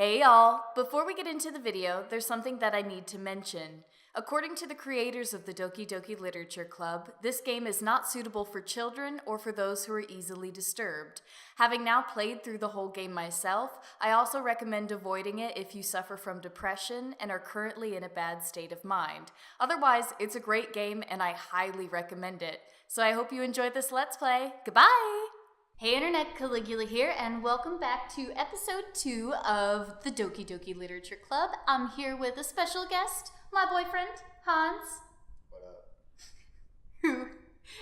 Hey y'all! Before we get into the video, there's something that I need to mention. According to the creators of the Doki Doki Literature Club, this game is not suitable for children or for those who are easily disturbed. Having now played through the whole game myself, I also recommend avoiding it if you suffer from depression and are currently in a bad state of mind. Otherwise, it's a great game and I highly recommend it. So I hope you enjoyed this Let's Play. Goodbye! Hey Internet, Caligula here, and welcome back to episode 2 of the Doki Doki Literature Club. I'm here with a special guest, my boyfriend, Hans. What up? Who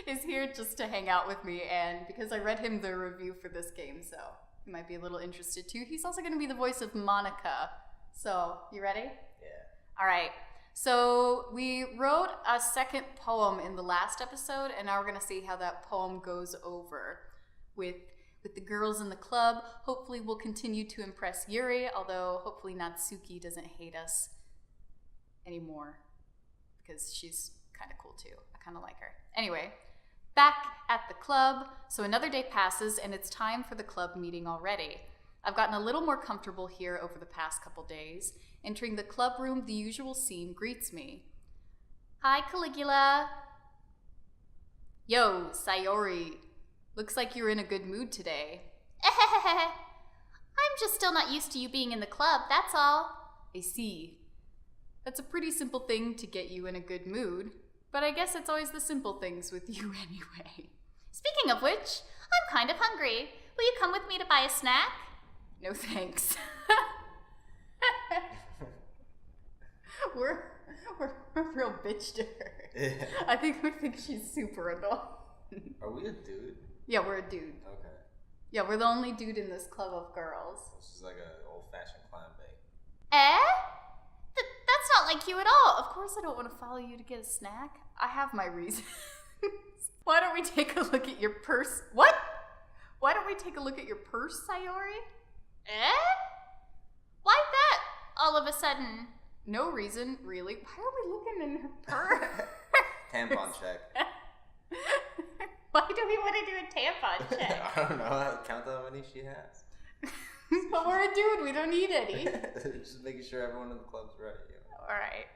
is here just to hang out with me, and because I read him the review for this game, so he might be a little interested too. He's also going to be the voice of Monica. So, you ready? Yeah. Alright, so we wrote a second poem in the last episode, and now we're going to see how that poem goes over with the girls in the club. Hopefully we'll continue to impress Yuri, although hopefully Natsuki doesn't hate us anymore because she's kind of cool too. I kind of like her. Anyway, back at the club. So another day passes and it's time for the club meeting already. I've gotten a little more comfortable here over the past couple days. Entering the club room, the usual scene greets me. Hi, Caligula. Yo, Sayori. Looks like you're in a good mood today. I'm just still not used to you being in the club, that's all. I see. That's a pretty simple thing to get you in a good mood, but I guess it's always the simple things with you anyway. Speaking of which, I'm kind of hungry. Will you come with me to buy a snack? No thanks. we're a real bitch to her. Yeah. I think we think she's super annoying. Are we a dude? Yeah, we're a dude. Okay. Yeah, we're the only dude in this club of girls. This is like an old-fashioned clown bait. That's not like you at all. Of course I don't want to follow you to get a snack. I have my reasons. Why don't we take a look at your purse? What? Why don't we take a look at your purse, Sayori? Why that all of a sudden? No reason, really. Why are we looking in her purse? Tampon check. Why do we want to do a tampon check? I don't know. Count how many she has. But we're a dude. We don't need any. Just making sure everyone in the club's ready. All right.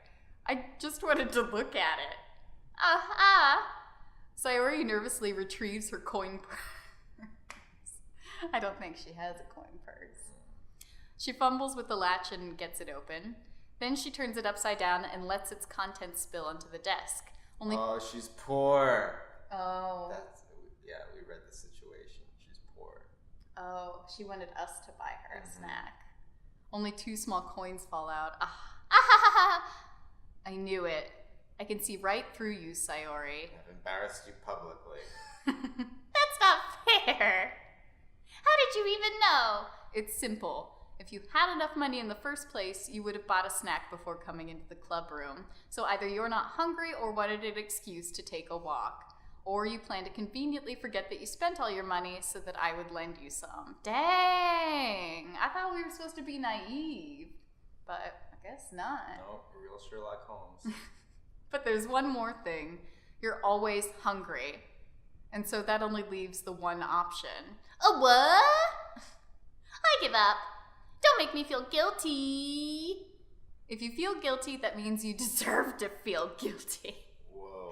I just wanted to look at it. Sayori nervously retrieves her coin purse. I don't think she has a coin purse. She fumbles with the latch and gets it open. Then she turns it upside down and lets its contents spill onto the desk. Oh, she's poor. Oh. Yeah, we read the situation. She's poor. Oh, she wanted us to buy her a snack. Only 2 small coins fall out. I knew it. I can see right through you, Sayori. I've embarrassed you publicly. That's not fair. How did you even know? It's simple. If you had enough money in the first place, you would have bought a snack before coming into the club room. So either you're not hungry or wanted an excuse to take a walk. Or you plan to conveniently forget that you spent all your money so that I would lend you some. Dang! I thought we were supposed to be naive. But I guess not. No, real Sherlock Holmes. But there's one more thing. You're always hungry. And so that only leaves the one option. A what? I give up. Don't make me feel guilty. If you feel guilty, that means you deserve to feel guilty. Whoa.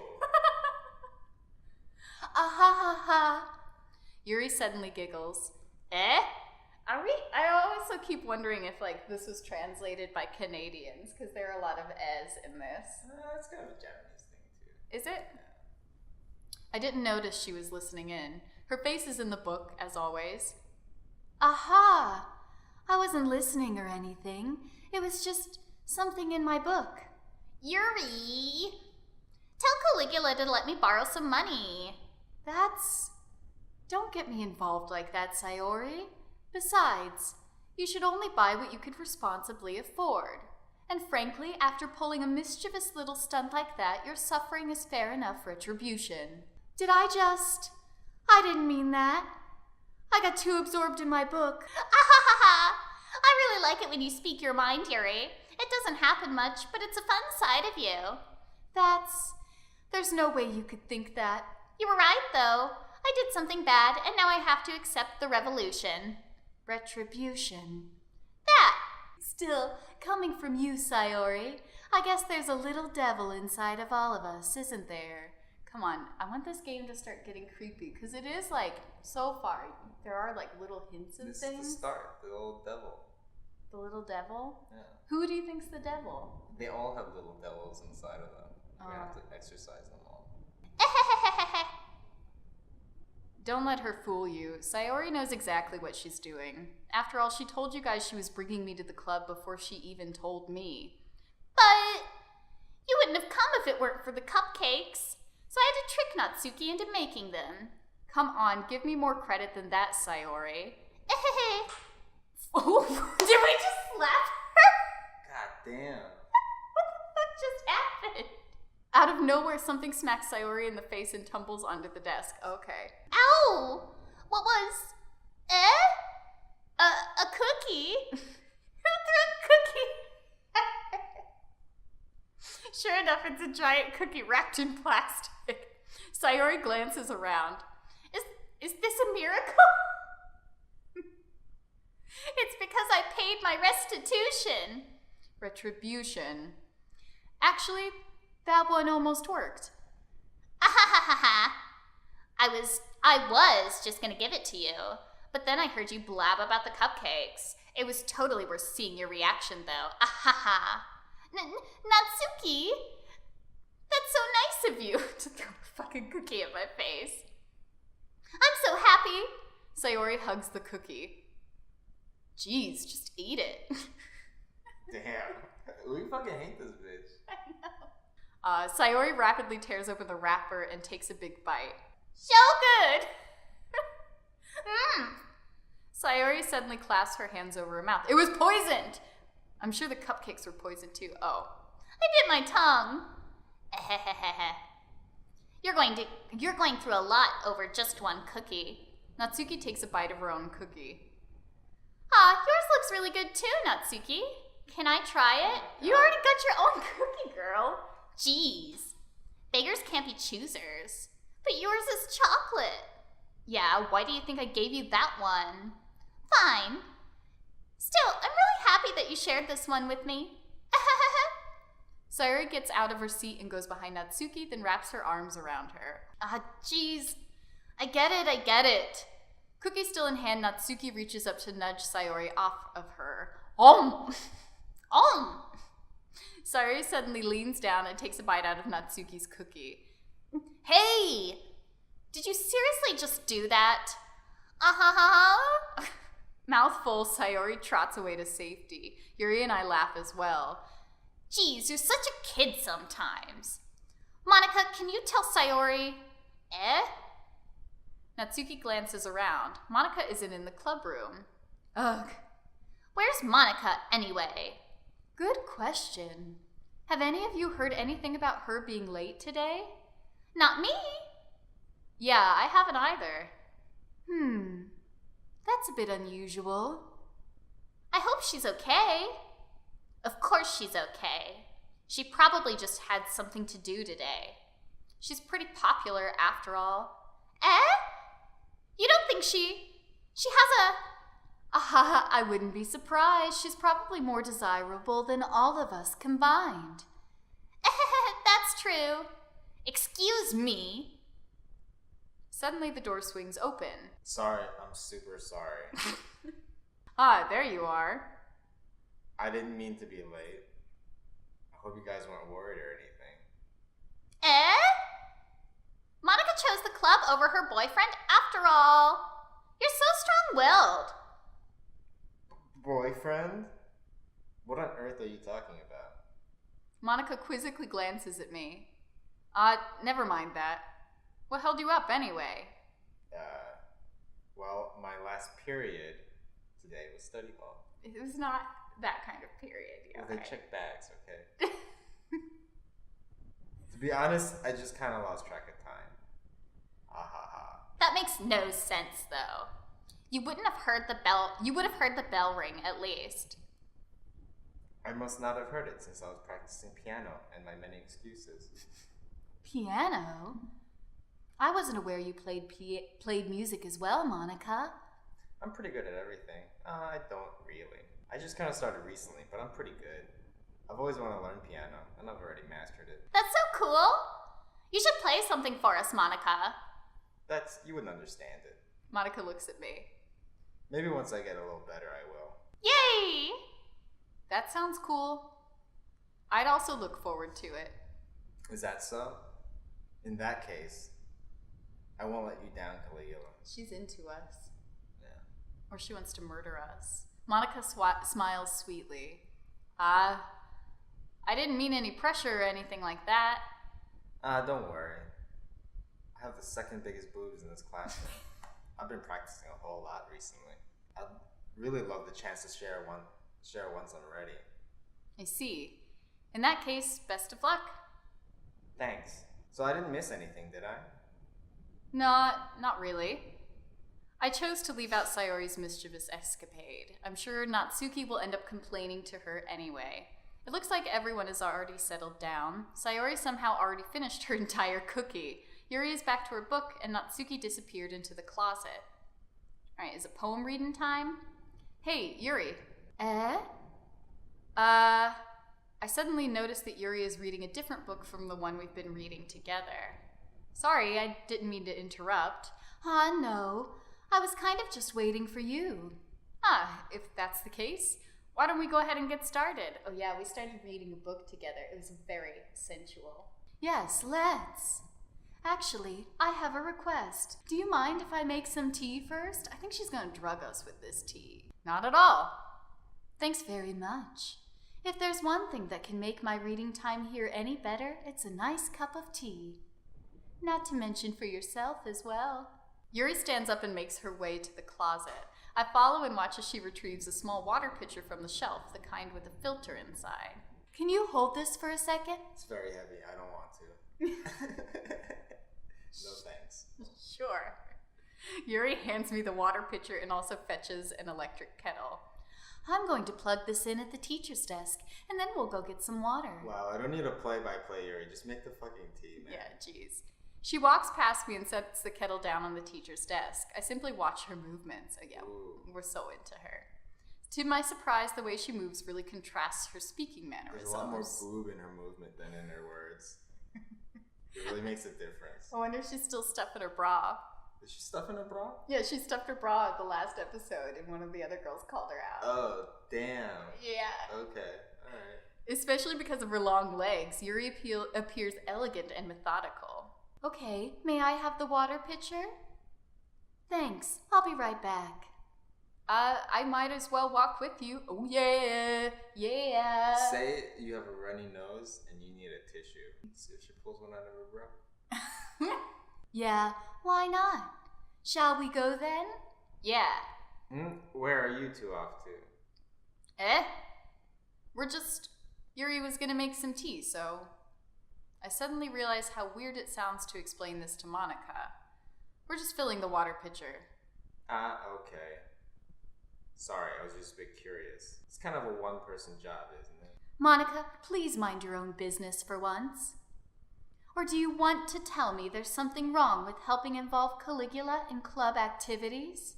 Yuri suddenly giggles. Are we? I also keep wondering if this was translated by Canadians, because there are a lot of in this. It's kind of a Japanese thing too. Is it? I didn't notice she was listening in. Her face is in the book, as always. Aha! I wasn't listening or anything. It was just something in my book. Yuri! Tell Caligula to let me borrow some money. Don't get me involved like that, Sayori. Besides, you should only buy what you could responsibly afford. And frankly, after pulling a mischievous little stunt like that, your suffering is fair enough retribution. I didn't mean that. I got too absorbed in my book. I really like it when you speak your mind, Yuri. It doesn't happen much, but it's a fun side of you. There's no way you could think that. You were right, though. I did something bad, and now I have to accept the revolution. Retribution. That. Still, coming from you, Sayori, I guess there's a little devil inside of all of us, isn't there? Come on, I want this game to start getting creepy, because it is like, so far, there are like little hints and This things. is the start, the old devil. The little devil? Yeah. Who do you think's the devil? They all have little devils inside of them. We have to exercise them all. Don't let her fool you. Sayori knows exactly what she's doing. After all, she told you guys she was bringing me to the club before she even told me. But you wouldn't have come if it weren't for the cupcakes. So I had to trick Natsuki into making them. Come on, give me more credit than that, Sayori. Oh, did we just slap her? God damn. What the fuck just happened? Out of nowhere, something smacks Sayori in the face and tumbles onto the desk. Okay. Ow! What was... A cookie? Who threw a cookie? Sure enough, it's a giant cookie wrapped in plastic. Sayori glances around. Is this a miracle? It's because I paid my restitution. Retribution. Actually, that one almost worked. Ahahaha. I was just gonna give it to you, but then I heard you blab about the cupcakes. It was totally worth seeing your reaction, though. Ahaha. Natsuki, that's so nice of you to throw a fucking cookie at my face. I'm so happy. Sayori hugs the cookie. Jeez, just eat it. Damn. We fucking hate this bitch. I know. Sayori rapidly tears open the wrapper and takes a big bite. So good. Sayori suddenly clasps her hands over her mouth. It was poisoned! I'm sure the cupcakes were poisoned too. Oh. I bit my tongue. You're going through a lot over just one cookie. Natsuki takes a bite of her own cookie. Yours looks really good too, Natsuki. Can I try it? You already got your own cookie, girl. Jeez. Beggars can't be choosers. But yours is chocolate. Yeah, why do you think I gave you that one? Fine. Still, I'm really happy that you shared this one with me. Sayori gets out of her seat and goes behind Natsuki, then wraps her arms around her. Jeez. I get it. Cookie still in hand, Natsuki reaches up to nudge Sayori off of her. Sayori suddenly leans down and takes a bite out of Natsuki's cookie. Hey! Did you seriously just do that? Mouthful, Sayori trots away to safety. Yuri and I laugh as well. Geez, you're such a kid sometimes. Monica, can you tell Sayori? Natsuki glances around. Monica isn't in the club room. Ugh. Where's Monica, anyway? Good question. Have any of you heard anything about her being late today? Not me. Yeah, I haven't either. That's a bit unusual. I hope she's okay. Of course she's okay. She probably just had something to do today. She's pretty popular after all. You don't think she has I wouldn't be surprised. She's probably more desirable than all of us combined. That's true. Excuse me. Suddenly the door swings open. Sorry, I'm super sorry. There you are. I didn't mean to be late. I hope you guys weren't worried or anything. Monica chose the club over her boyfriend after all. You're so strong-willed. Boyfriend? What on earth are you talking about? Monica quizzically glances at me. Never mind that. What held you up anyway? Well, my last period today was study hall. It was not that kind of period. Well, they check bags, okay? To be honest, I just kind of lost track of time. That makes no sense, though. You wouldn't have heard the bell. You would have heard the bell ring, at least. I must not have heard it since I was practicing piano and my many excuses. Piano? I wasn't aware you played music as well, Monica. I'm pretty good at everything. I don't really. I just kind of started recently, but I'm pretty good. I've always wanted to learn piano, and I've already mastered it. That's so cool. You should play something for us, Monica. You wouldn't understand it. Monica looks at me. Maybe once I get a little better, I will. Yay! That sounds cool. I'd also look forward to it. Is that so? In that case, I won't let you down, Caligula. She's into us. Yeah. Or she wants to murder us. Monica smiles sweetly. I didn't mean any pressure or anything like that. Don't worry. I have the second biggest boobs in this classroom. I've been practicing a whole lot recently. I'd really love the chance to share one once I'm ready. I see. In that case, best of luck. Thanks. So I didn't miss anything, did I? Not really. I chose to leave out Sayori's mischievous escapade. I'm sure Natsuki will end up complaining to her anyway. It looks like everyone is already settled down. Sayori somehow already finished her entire cookie. Yuri is back to her book, and Natsuki disappeared into the closet. Alright, is it poem reading time? Hey, Yuri. I suddenly noticed that Yuri is reading a different book from the one we've been reading together. Sorry, I didn't mean to interrupt. No. I was kind of just waiting for you. If that's the case, why don't we go ahead and get started? Oh yeah, we started reading a book together. It was very sensual. Yes, let's. Actually, I have a request. Do you mind if I make some tea first? I think she's gonna drug us with this tea. Not at all. Thanks very much. If there's one thing that can make my reading time here any better, it's a nice cup of tea. Not to mention for yourself as well. Yuri stands up and makes her way to the closet. I follow and watch as she retrieves a small water pitcher from the shelf, the kind with a filter inside. Can you hold this for a second? It's very heavy. I don't want to. No thanks. Sure. Yuri hands me the water pitcher and also fetches an electric kettle. I'm going to plug this in at the teacher's desk, and then we'll go get some water. Wow, I don't need a play-by-play, Yuri. Just make the fucking tea, man. Yeah, jeez. She walks past me and sets the kettle down on the teacher's desk. I simply watch her movements. Again, we're so into her. To my surprise, the way she moves really contrasts her speaking mannerisms. There's a lot more boob in her movement than in her words. It really makes a difference. I wonder if she's still stuffing her bra. Is she stuffing her bra? Yeah, she stuffed her bra at the last episode, and one of the other girls called her out. Oh, damn. Yeah. Okay, alright. Especially because of her long legs, Yuri appears elegant and methodical. Okay, may I have the water pitcher? Thanks, I'll be right back. I might as well walk with you. Oh yeah, yeah. Say you have a runny nose and you need a tissue. See if she pulls one out of her bra. Yeah, why not? Shall we go then? Yeah. Where are you two off to? Yuri was gonna make some tea, so... I suddenly realized how weird it sounds to explain this to Monica. We're just filling the water pitcher. Okay. Sorry, I was just a bit curious. It's kind of a one-person job, isn't it? Monica, please mind your own business for once. Or do you want to tell me there's something wrong with helping involve Caligula in club activities?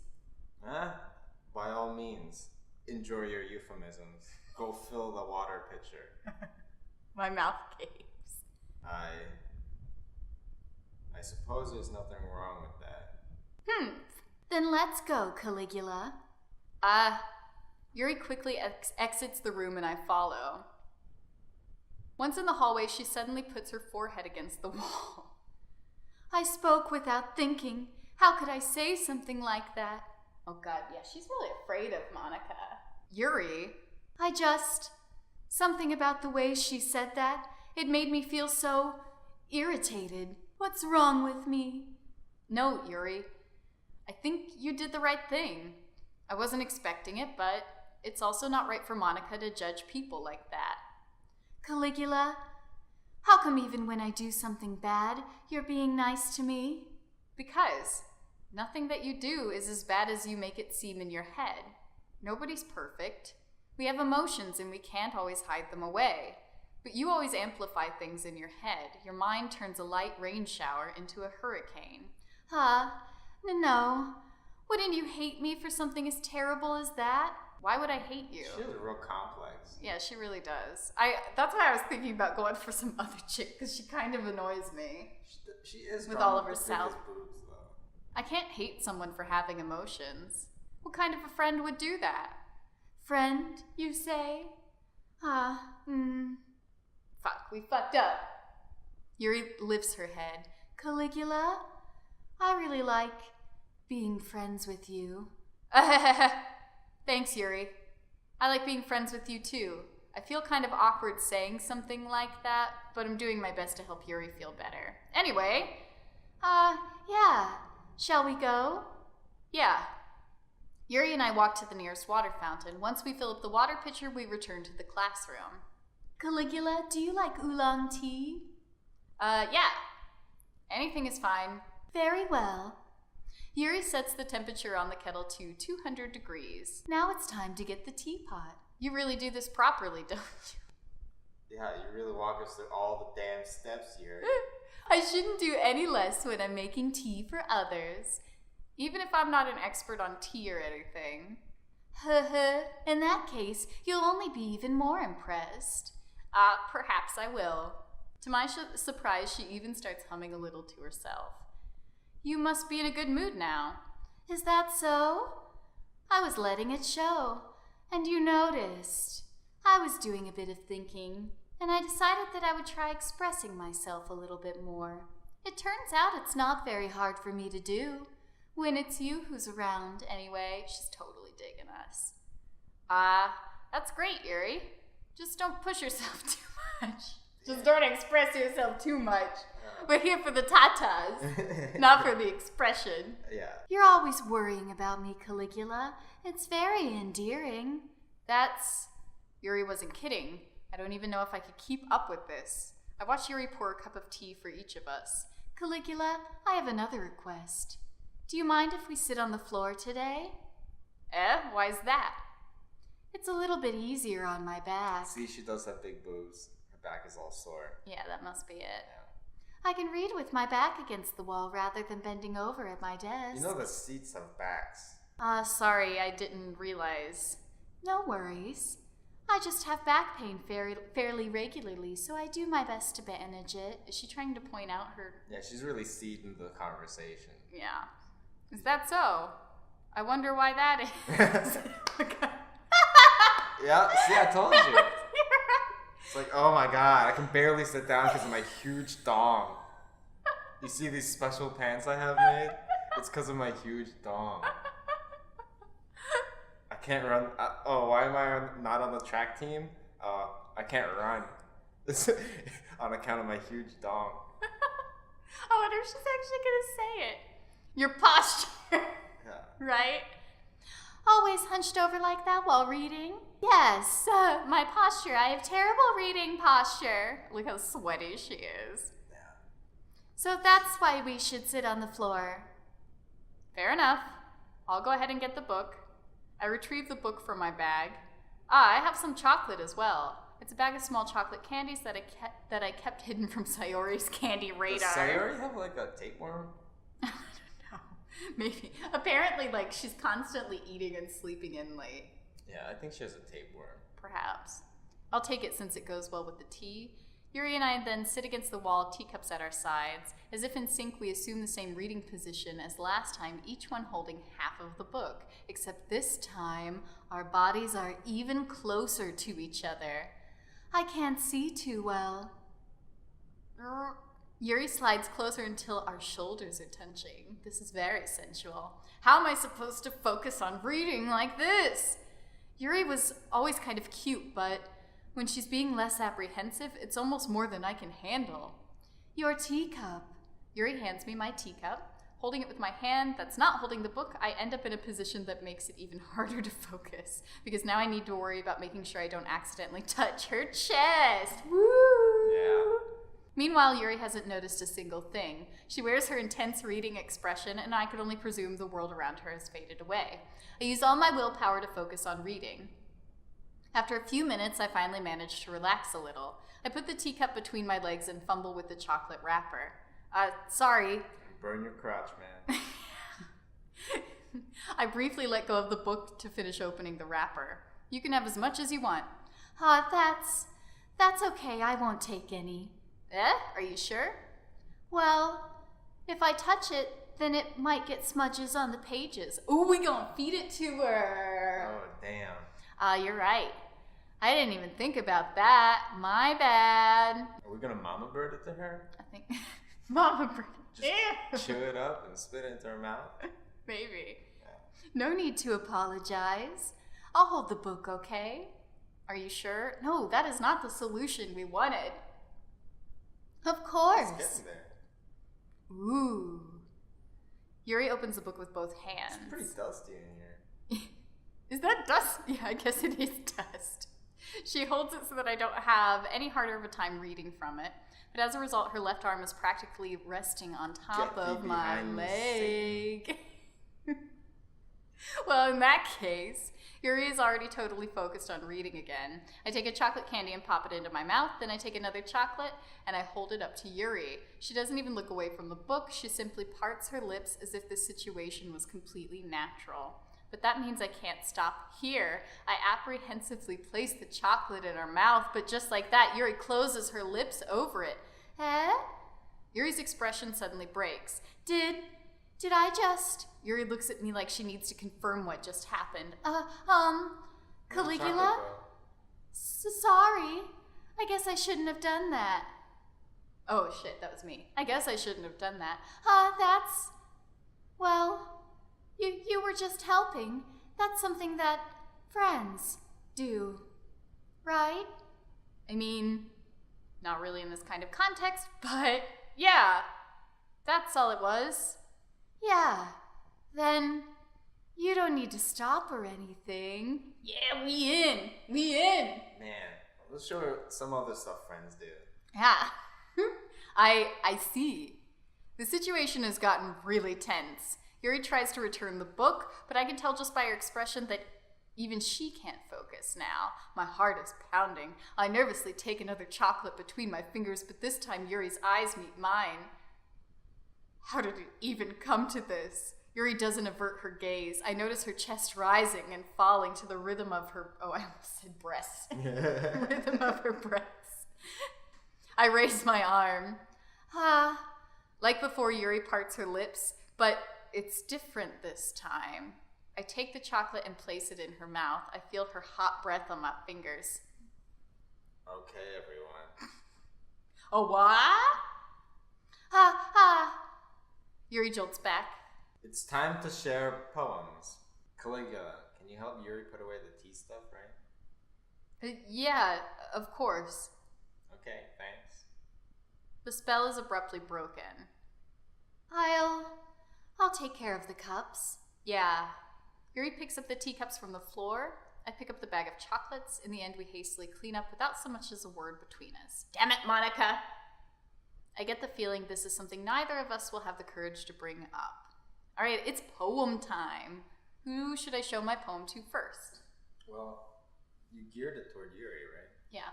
By all means, enjoy your euphemisms. Go fill the water pitcher. My mouth gapes. I suppose there's nothing wrong with that. Then let's go, Caligula. Yuri quickly exits the room and I follow. Once in the hallway, she suddenly puts her forehead against the wall. I spoke without thinking. How could I say something like that? Oh god, yeah, she's really afraid of Monica. Yuri. Something about the way she said that, it made me feel so irritated. What's wrong with me? No, Yuri. I think you did the right thing. I wasn't expecting it, but it's also not right for Monica to judge people like that. Caligula, how come even when I do something bad, you're being nice to me? Because nothing that you do is as bad as you make it seem in your head. Nobody's perfect. We have emotions and we can't always hide them away. But you always amplify things in your head. Your mind turns a light rain shower into a hurricane. No. Wouldn't you hate me for something as terrible as that? Why would I hate you? She has a real complex. Yeah, she really does. That's why I was thinking about going for some other chick, because she kind of annoys me. She is with drawn all of her the biggest south. boobs, though. I can't hate someone for having emotions. What kind of a friend would do that? Friend, you say? Fuck, we fucked up. Yuri lifts her head. Caligula, I really like being friends with you. Thanks, Yuri. I like being friends with you too. I feel kind of awkward saying something like that, but I'm doing my best to help Yuri feel better. Anyway, yeah. Shall we go? Yeah. Yuri and I walk to the nearest water fountain. Once we fill up the water pitcher, we return to the classroom. Caligula, do you like oolong tea? Yeah. Anything is fine. Very well. Yuri sets the temperature on the kettle to 200 degrees. Now it's time to get the teapot. You really do this properly, don't you? Yeah, you really walk us through all the damn steps here. I shouldn't do any less when I'm making tea for others. Even if I'm not an expert on tea or anything. In that case, you'll only be even more impressed. Perhaps I will. To my surprise, she even starts humming a little to herself. You must be in a good mood now. Is that so? I was letting it show. And you noticed. I was doing a bit of thinking, and I decided that I would try expressing myself a little bit more. It turns out it's not very hard for me to do. When it's you who's around, anyway. She's totally digging us. That's great, Yuri. Just don't push yourself too much. Just don't express yourself too much. We're here for the tatas, not for the expression. Yeah. You're always worrying about me, Caligula. It's very endearing. Yuri wasn't kidding. I don't even know if I could keep up with this. I watched Yuri pour a cup of tea for each of us. Caligula, I have another request. Do you mind if we sit on the floor today? Why's that? It's a little bit easier on my back. See, she does have big boobs. Her back is all sore. Yeah, that must be it. Yeah. I can read with my back against the wall rather than bending over at my desk. You know the seats have backs. Sorry, I didn't realize. No worries. I just have back pain fairly regularly, so I do my best to manage it. Is she trying to point out her... Yeah, she's really seeding the conversation. Yeah. Is that so? I wonder why that is. Yeah, see, I told you. It's like, oh my god, I can barely sit down because of my huge dong. You see these special pants I have made? It's because of my huge dong. I can't run. Why am I not on the track team? I can't run. On account of my huge dong. I wonder if she's actually going to say it. Your posture. Yeah. Right? Always hunched over like that while reading? Yes, my posture. I have terrible reading posture. Look how sweaty she is. Yeah. So that's why we should sit on the floor. Fair enough. I'll go ahead and get the book. I retrieve the book from my bag. I have some chocolate as well. It's a bag of small chocolate candies that I kept hidden from Sayori's candy radar. Does Sayori have like a tapeworm? I don't know. Maybe. Apparently, she's constantly eating and sleeping in late. Yeah, I think she has a tapeworm. Perhaps. I'll take it since it goes well with the tea. Yuri and I then sit against the wall, teacups at our sides. As if in sync, we assume the same reading position as last time, each one holding half of the book. Except this time, our bodies are even closer to each other. I can't see too well. Yuri slides closer until our shoulders are touching. This is very sensual. How am I supposed to focus on reading like this? Yuri was always kind of cute, but when she's being less apprehensive, it's almost more than I can handle. Your teacup. Yuri hands me my teacup. Holding it with my hand that's not holding the book, I end up in a position that makes it even harder to focus, because now I need to worry about making sure I don't accidentally touch her chest. Woo! Yeah. Meanwhile, Yuri hasn't noticed a single thing. She wears her intense reading expression, and I could only presume the world around her has faded away. I use all my willpower to focus on reading. After a few minutes, I finally manage to relax a little. I put the teacup between my legs and fumble with the chocolate wrapper. Sorry. Burn your crotch, man. I briefly let go of the book to finish opening the wrapper. You can have as much as you want. That's okay. I won't take any. Are you sure? Well, if I touch it, then it might get smudges on the pages. Ooh, we gonna feed it to her. Oh, damn. You're right. I didn't even think about that. My bad. Are we gonna mama bird it to her? I think Mama bird. Just chew it up and spit it into her mouth? Maybe. Yeah. No need to apologize. I'll hold the book, okay? Are you sure? No, that is not the solution we wanted. Of course. It's getting there. Ooh. Yuri opens the book with both hands. It's pretty dusty in here. Is that dust? Yeah, I guess it is dust. She holds it so that I don't have any harder of a time reading from it. But as a result, her left arm is practically resting on top of my leg. Well, in that case, Yuri is already totally focused on reading again. I take a chocolate candy and pop it into my mouth, then I take another chocolate and I hold it up to Yuri. She doesn't even look away from the book, she simply parts her lips as if the situation was completely natural. But that means I can't stop here. I apprehensively place the chocolate in her mouth, but just like that, Yuri closes her lips over it. Yuri's expression suddenly breaks. Did I just... Yuri looks at me like she needs to confirm what just happened. Caligula? Sorry. I guess I shouldn't have done that. Oh shit, that was me. I guess I shouldn't have done that. Well, you were just helping. That's something that friends do, right? I mean, not really in this kind of context, but yeah, that's all it was. Yeah, then you don't need to stop or anything. Yeah, we in. Man, let's show her some other stuff friends do. Yeah, I see. The situation has gotten really tense. Yuri tries to return the book, but I can tell just by her expression that even she can't focus now. My heart is pounding. I nervously take another chocolate between my fingers, but this time Yuri's eyes meet mine. How did it even come to this? Yuri doesn't avert her gaze. I notice her chest rising and falling to the rhythm of her... Oh, I almost said breasts. Rhythm of her breasts. I raise my arm. Like before, Yuri parts her lips, but it's different this time. I take the chocolate and place it in her mouth. I feel her hot breath on my fingers. Okay, everyone. Oh, what? Yuri jolts back. It's time to share poems. Caligula, can you help Yuri put away the tea stuff, right? Yeah, of course. Okay, thanks. The spell is abruptly broken. I'll take care of the cups. Yeah. Yuri picks up the teacups from the floor. I pick up the bag of chocolates. In the end, we hastily clean up without so much as a word between us. Damn it, Monica! I get the feeling this is something neither of us will have the courage to bring up. All right, it's poem time. Who should I show my poem to first? Well, you geared it toward Yuri, right? Yeah.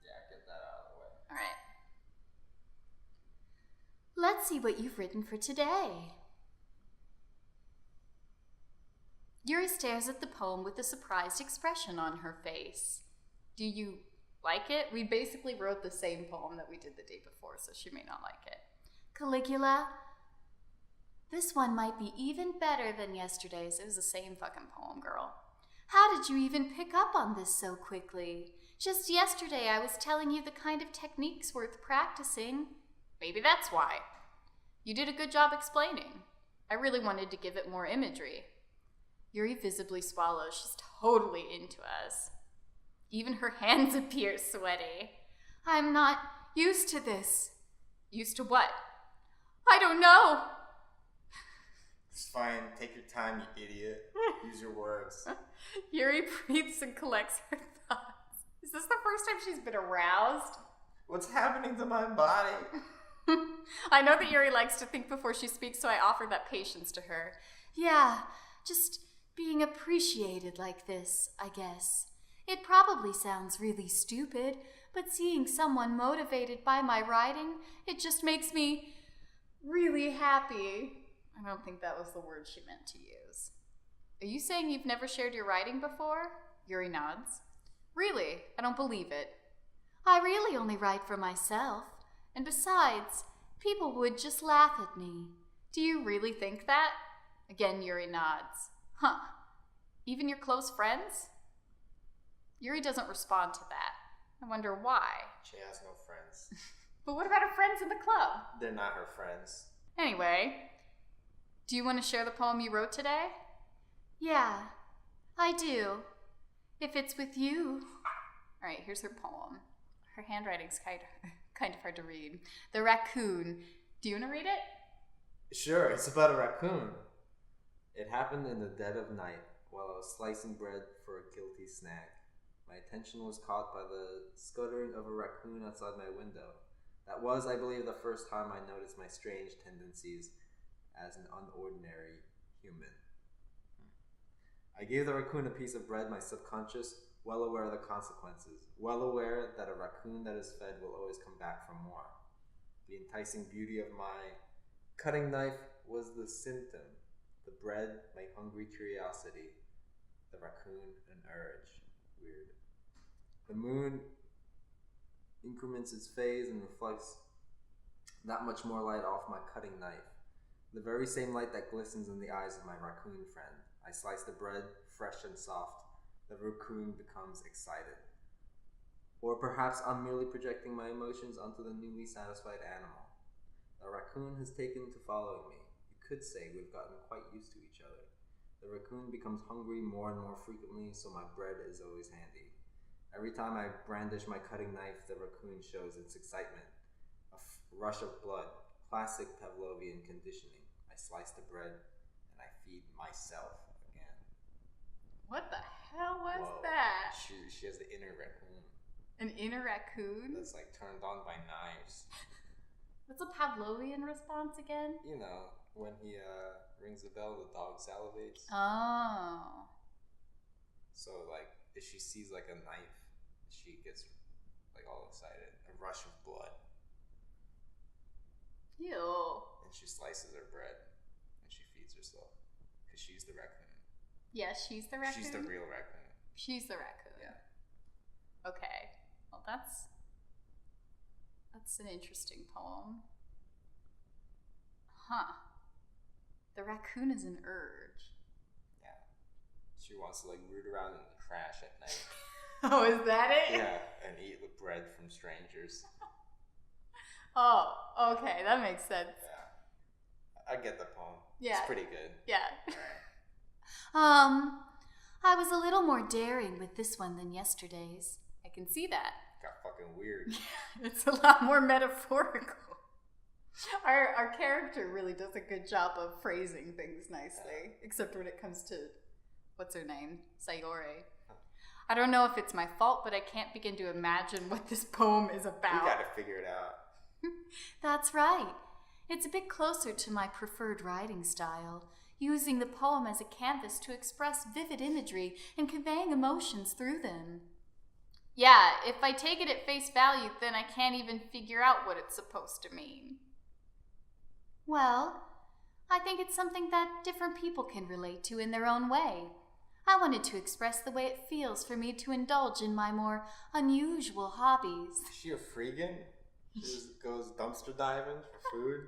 Yeah, get that out of the way. All right. Let's see what you've written for today. Yuri stares at the poem with a surprised expression on her face. Do you like it? We basically wrote the same poem that we did the day before, so she may not like it. Caligula, this one might be even better than yesterday's. It was the same fucking poem, girl. How did you even pick up on this so quickly? Just yesterday I was telling you the kind of techniques worth practicing. Maybe that's why. You did a good job explaining. I really wanted to give it more imagery. Yuri visibly swallows. She's totally into us. Even her hands appear sweaty. I'm not used to this. Used to what? I don't know. It's fine. Take your time, you idiot. Use your words. Yuri breathes and collects her thoughts. Is this the first time she's been aroused? What's happening to my body? I know that Yuri likes to think before she speaks, so I offer that patience to her. Yeah, just being appreciated like this, I guess. It probably sounds really stupid, but seeing someone motivated by my writing, it just makes me really happy. I don't think that was the word she meant to use. Are you saying you've never shared your writing before? Yuri nods. Really? I don't believe it. I really only write for myself. And besides, people would just laugh at me. Do you really think that? Again, Yuri nods. Huh. Even your close friends? Yuri doesn't respond to that. I wonder why. She has no friends. But what about her friends in the club? They're not her friends. Anyway, do you want to share the poem you wrote today? Yeah, I do. If it's with you. All right, here's her poem. Her handwriting's kind of hard to read. The Raccoon. Do you want to read it? Sure, it's about a raccoon. It happened in the dead of night while I was slicing bread for a guilty snack. My attention was caught by the scuttering of a raccoon outside my window. That was, I believe, the first time I noticed my strange tendencies as an unordinary human. I gave the raccoon a piece of bread, my subconscious, well aware of the consequences, well aware that a raccoon that is fed will always come back for more. The enticing beauty of my cutting knife was the symptom. The bread, my hungry curiosity. The raccoon, an urge. Weird. The moon increments its phase and reflects that much more light off my cutting knife. The very same light that glistens in the eyes of my raccoon friend. I slice the bread, fresh and soft. The raccoon becomes excited. Or perhaps I'm merely projecting my emotions onto the newly satisfied animal. The raccoon has taken to following me. You could say we've gotten quite used to each other. The raccoon becomes hungry more and more frequently, so my bread is always handy. Every time I brandish my cutting knife, the raccoon shows its excitement. A rush of blood, classic Pavlovian conditioning. I slice the bread and I feed myself again. What the hell was Whoa. that? She has the inner raccoon. An inner raccoon? That's like turned on by knives. What's a Pavlovian response again? You know, when he rings the bell, the dog salivates. Oh. So like, if she sees like a knife, she gets like all excited. A rush of blood. Ew. And she slices her bread and she feeds herself. Because she's the raccoon. Yeah, she's the raccoon? She's the real raccoon. She's the raccoon. Yeah. Okay. Well, that's an interesting poem. Huh. The raccoon is an urge. Yeah. She wants to like root around in the trash at night. Oh, is that it? Yeah, and eat the bread from strangers. Oh, okay, that makes sense. Yeah. I get the poem. Yeah. It's pretty good. Yeah. I was a little more daring with this one than yesterday's. I can see that. Got fucking weird. It's a lot more metaphorical. Our character really does a good job of phrasing things nicely, except when it comes to, what's her name? Sayori. I don't know if it's my fault, but I can't begin to imagine what this poem is about. We gotta figure it out. That's right. It's a bit closer to my preferred writing style, using the poem as a canvas to express vivid imagery and conveying emotions through them. Yeah, if I take it at face value, then I can't even figure out what it's supposed to mean. Well, I think it's something that different people can relate to in their own way. I wanted to express the way it feels for me to indulge in my more unusual hobbies. Is she a freegan? She just goes dumpster diving for food?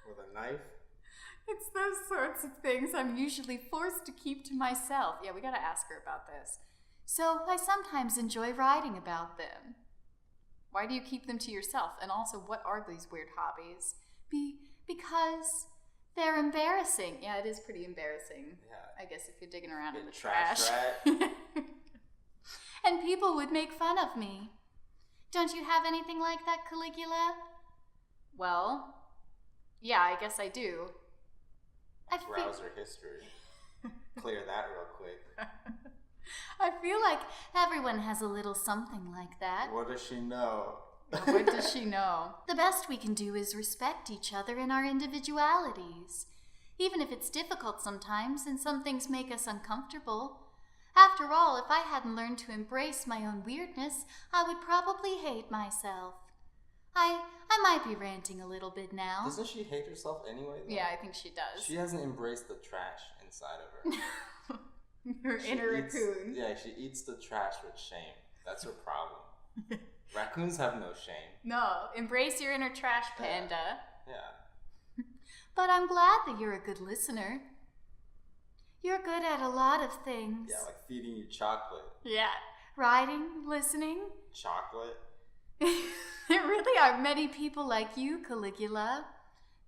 With a knife? It's those sorts of things I'm usually forced to keep to myself. Yeah, we gotta ask her about this. So I sometimes enjoy writing about them. Why do you keep them to yourself? And also, what are these weird hobbies? Because they're embarrassing. Yeah, it is pretty embarrassing. Yeah. I guess if you're digging around in the trash trash. rat. And people would make fun of me. Don't you have anything like that, Caligula? Well, yeah, I guess I do. Browser history. Clear that real quick. I feel like everyone has a little something like that. What does she know? What does she know? The best we can do is respect each other in our individualities. Even if it's difficult sometimes and some things make us uncomfortable. After all, if I hadn't learned to embrace my own weirdness, I would probably hate myself. I might be ranting a little bit now. Doesn't she hate herself anyway, though? Yeah, I think she does. She hasn't embraced the trash inside of her. Her inner raccoon. Yeah, she eats the trash with shame. That's her problem. Raccoons have no shame. No, embrace your inner trash, panda. Yeah. But I'm glad that you're a good listener. You're good at a lot of things. Yeah, like feeding you chocolate. Yeah. Writing, listening. Chocolate? There really are many people like you, Caligula.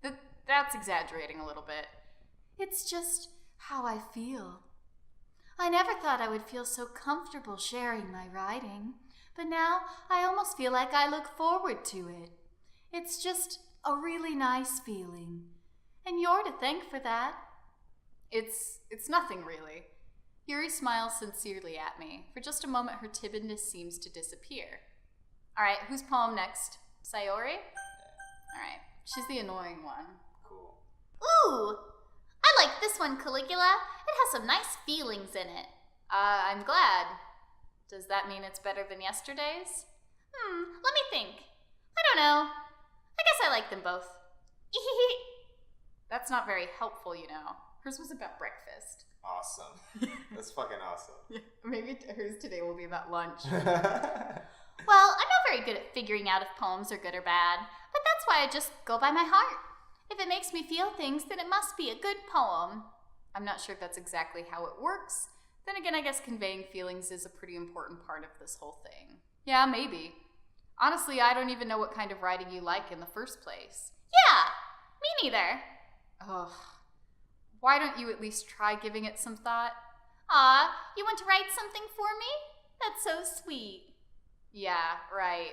That's exaggerating a little bit. It's just how I feel. I never thought I would feel so comfortable sharing my writing, but now I almost feel like I look forward to it. It's just a really nice feeling, and you're to thank for that. It's nothing really. Yuri smiles sincerely at me. For just a moment, her timidness seems to disappear. All right, whose poem next? Sayori? All right, she's the annoying one. Cool. Ooh, I like this one, Caligula. It has some nice feelings in it. I'm glad. Does that mean it's better than yesterday's? Let me think. I don't know. I guess I like them both. That's not very helpful, you know. Hers was about breakfast. Awesome. That's fucking awesome. Yeah, maybe hers today will be about lunch. Well, I'm not very good at figuring out if poems are good or bad, but that's why I just go by my heart. If it makes me feel things, then it must be a good poem. I'm not sure if that's exactly how it works. Then again, I guess conveying feelings is a pretty important part of this whole thing. Yeah, maybe. Honestly, I don't even know what kind of writing you like in the first place. Yeah, me neither. Ugh. Why don't you at least try giving it some thought? Aw, you want to write something for me? That's so sweet. Yeah, right.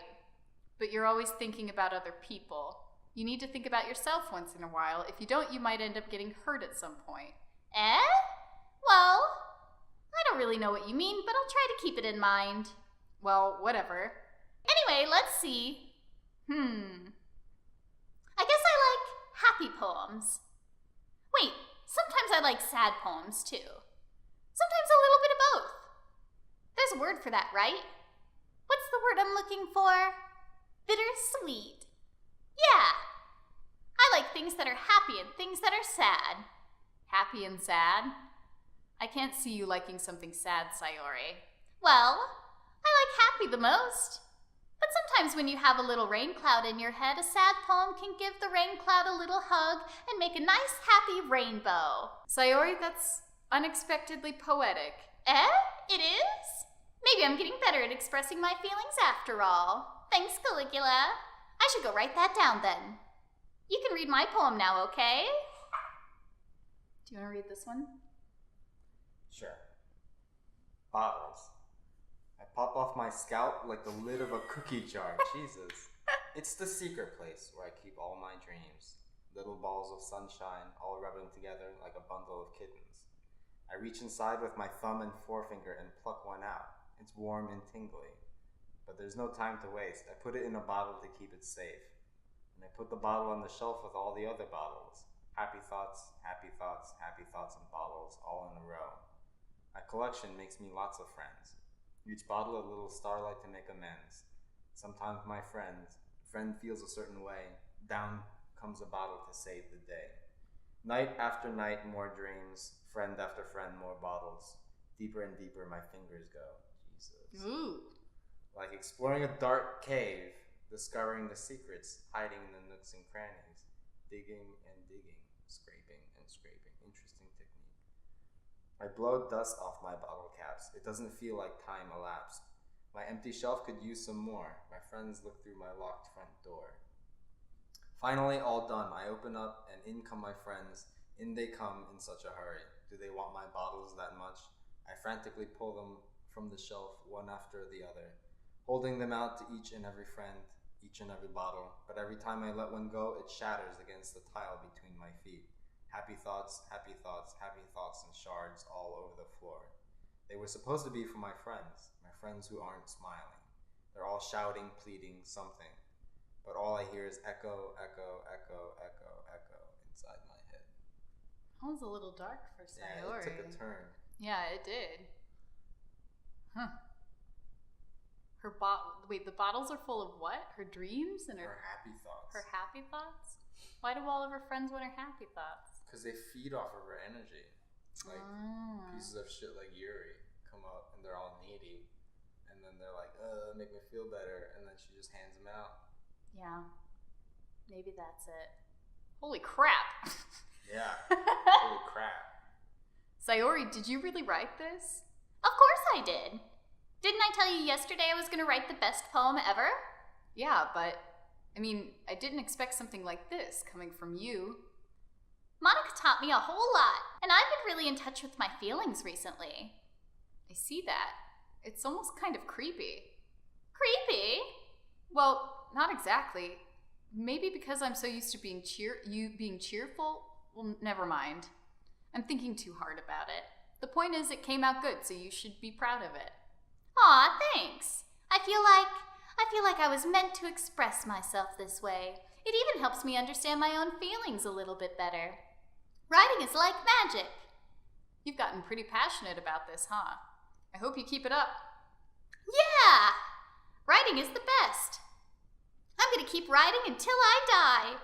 But you're always thinking about other people. You need to think about yourself once in a while. If you don't, you might end up getting hurt at some point. Eh? Well, I don't really know what you mean, but I'll try to keep it in mind. Well, whatever. Anyway, let's see. I guess I like happy poems. Wait, sometimes I like sad poems too. Sometimes a little bit of both. There's a word for that, right? What's the word I'm looking for? Bittersweet. Yeah. I like things that are happy and things that are sad. Happy and sad? I can't see you liking something sad, Sayori. Well, I like happy the most. But sometimes when you have a little rain cloud in your head, a sad poem can give the rain cloud a little hug and make a nice happy rainbow. Sayori, that's unexpectedly poetic. Eh? It is? Maybe I'm getting better at expressing my feelings after all. Thanks, Caligula. I should go write that down then. You can read my poem now, okay? Do you want to read this one? Sure. Bottles. I pop off my scalp like the lid of a cookie jar. Jesus. It's the secret place where I keep all my dreams. Little balls of sunshine all rubbing together like a bundle of kittens. I reach inside with my thumb and forefinger and pluck one out. It's warm and tingly. But there's no time to waste. I put it in a bottle to keep it safe. And I put the bottle on the shelf with all the other bottles. Happy thoughts, happy thoughts, happy thoughts and bottles all in a row. My collection makes me lots of friends. Each bottle a little starlight to make amends. Sometimes my friend feels a certain way. Down comes a bottle to save the day. Night after night, more dreams. Friend after friend, more bottles. Deeper and deeper my fingers go. Jesus. Ooh. Like exploring a dark cave, discovering the secrets, hiding in the nooks and crannies, digging and digging, scraping and scraping. Interesting technique. I blow dust off my bottle caps. It doesn't feel like time elapsed. My empty shelf could use some more. My friends look through my locked front door. Finally, all done. I open up and in come my friends. In they come in such a hurry. Do they want my bottles that much? I frantically pull them from the shelf, one after the other, holding them out to each and every friend, each and every bottle. But every time I let one go, it shatters against the tile between my feet. Happy thoughts, happy thoughts, happy thoughts in shards all over the floor. They were supposed to be for my friends who aren't smiling. They're all shouting, pleading, something. But all I hear is echo, echo, echo, echo, echo inside my head. That was a little dark for Sayori. Yeah, it took a turn. Yeah, it did. Huh. Her Wait, the bottles are full of what? Her dreams and Her happy thoughts. her happy thoughts? Why do all of her friends want her happy thoughts? Because they feed off of her energy. Like, pieces of shit like Yuri come up and they're all needy. And then they're like, make me feel better. And then she just hands them out. Yeah. Maybe that's it. Holy crap. Yeah. Holy crap. Sayori, did you really write this? Of course I did. Didn't I tell you yesterday I was going to write the best poem ever? Yeah, but, I mean, I didn't expect something like this coming from you. Monica taught me a whole lot, and I've been really in touch with my feelings recently. I see that. It's almost kind of creepy. Creepy? Well, not exactly. Maybe because I'm so used to being cheerful? Well, never mind. I'm thinking too hard about it. The point is, it came out good, so you should be proud of it. Aw, thanks. I feel like I was meant to express myself this way. It even helps me understand my own feelings a little bit better. Writing is like magic. You've gotten pretty passionate about this, huh? I hope you keep it up. Yeah! Writing is the best. I'm gonna keep writing until I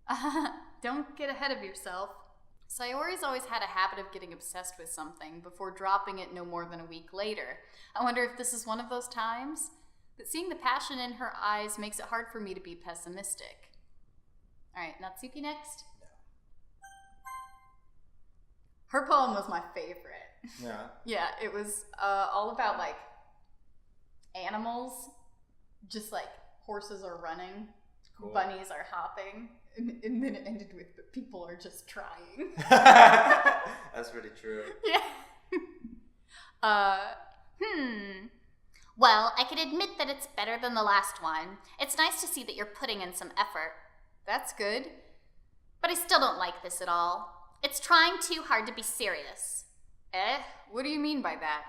die. Don't get ahead of yourself. Sayori's always had a habit of getting obsessed with something before dropping it no more than a week later. I wonder if this is one of those times? But seeing the passion in her eyes makes it hard for me to be pessimistic. Alright, Natsuki next. Her poem was my favorite. Yeah. Yeah, it was all about like animals, just like horses are running, Cool. bunnies are hopping, and then it ended with the people are just trying. That's pretty true. Yeah. Well, I can admit that it's better than the last one. It's nice to see that you're putting in some effort. That's good. But I still don't like this at all. It's trying too hard to be serious. What do you mean by that?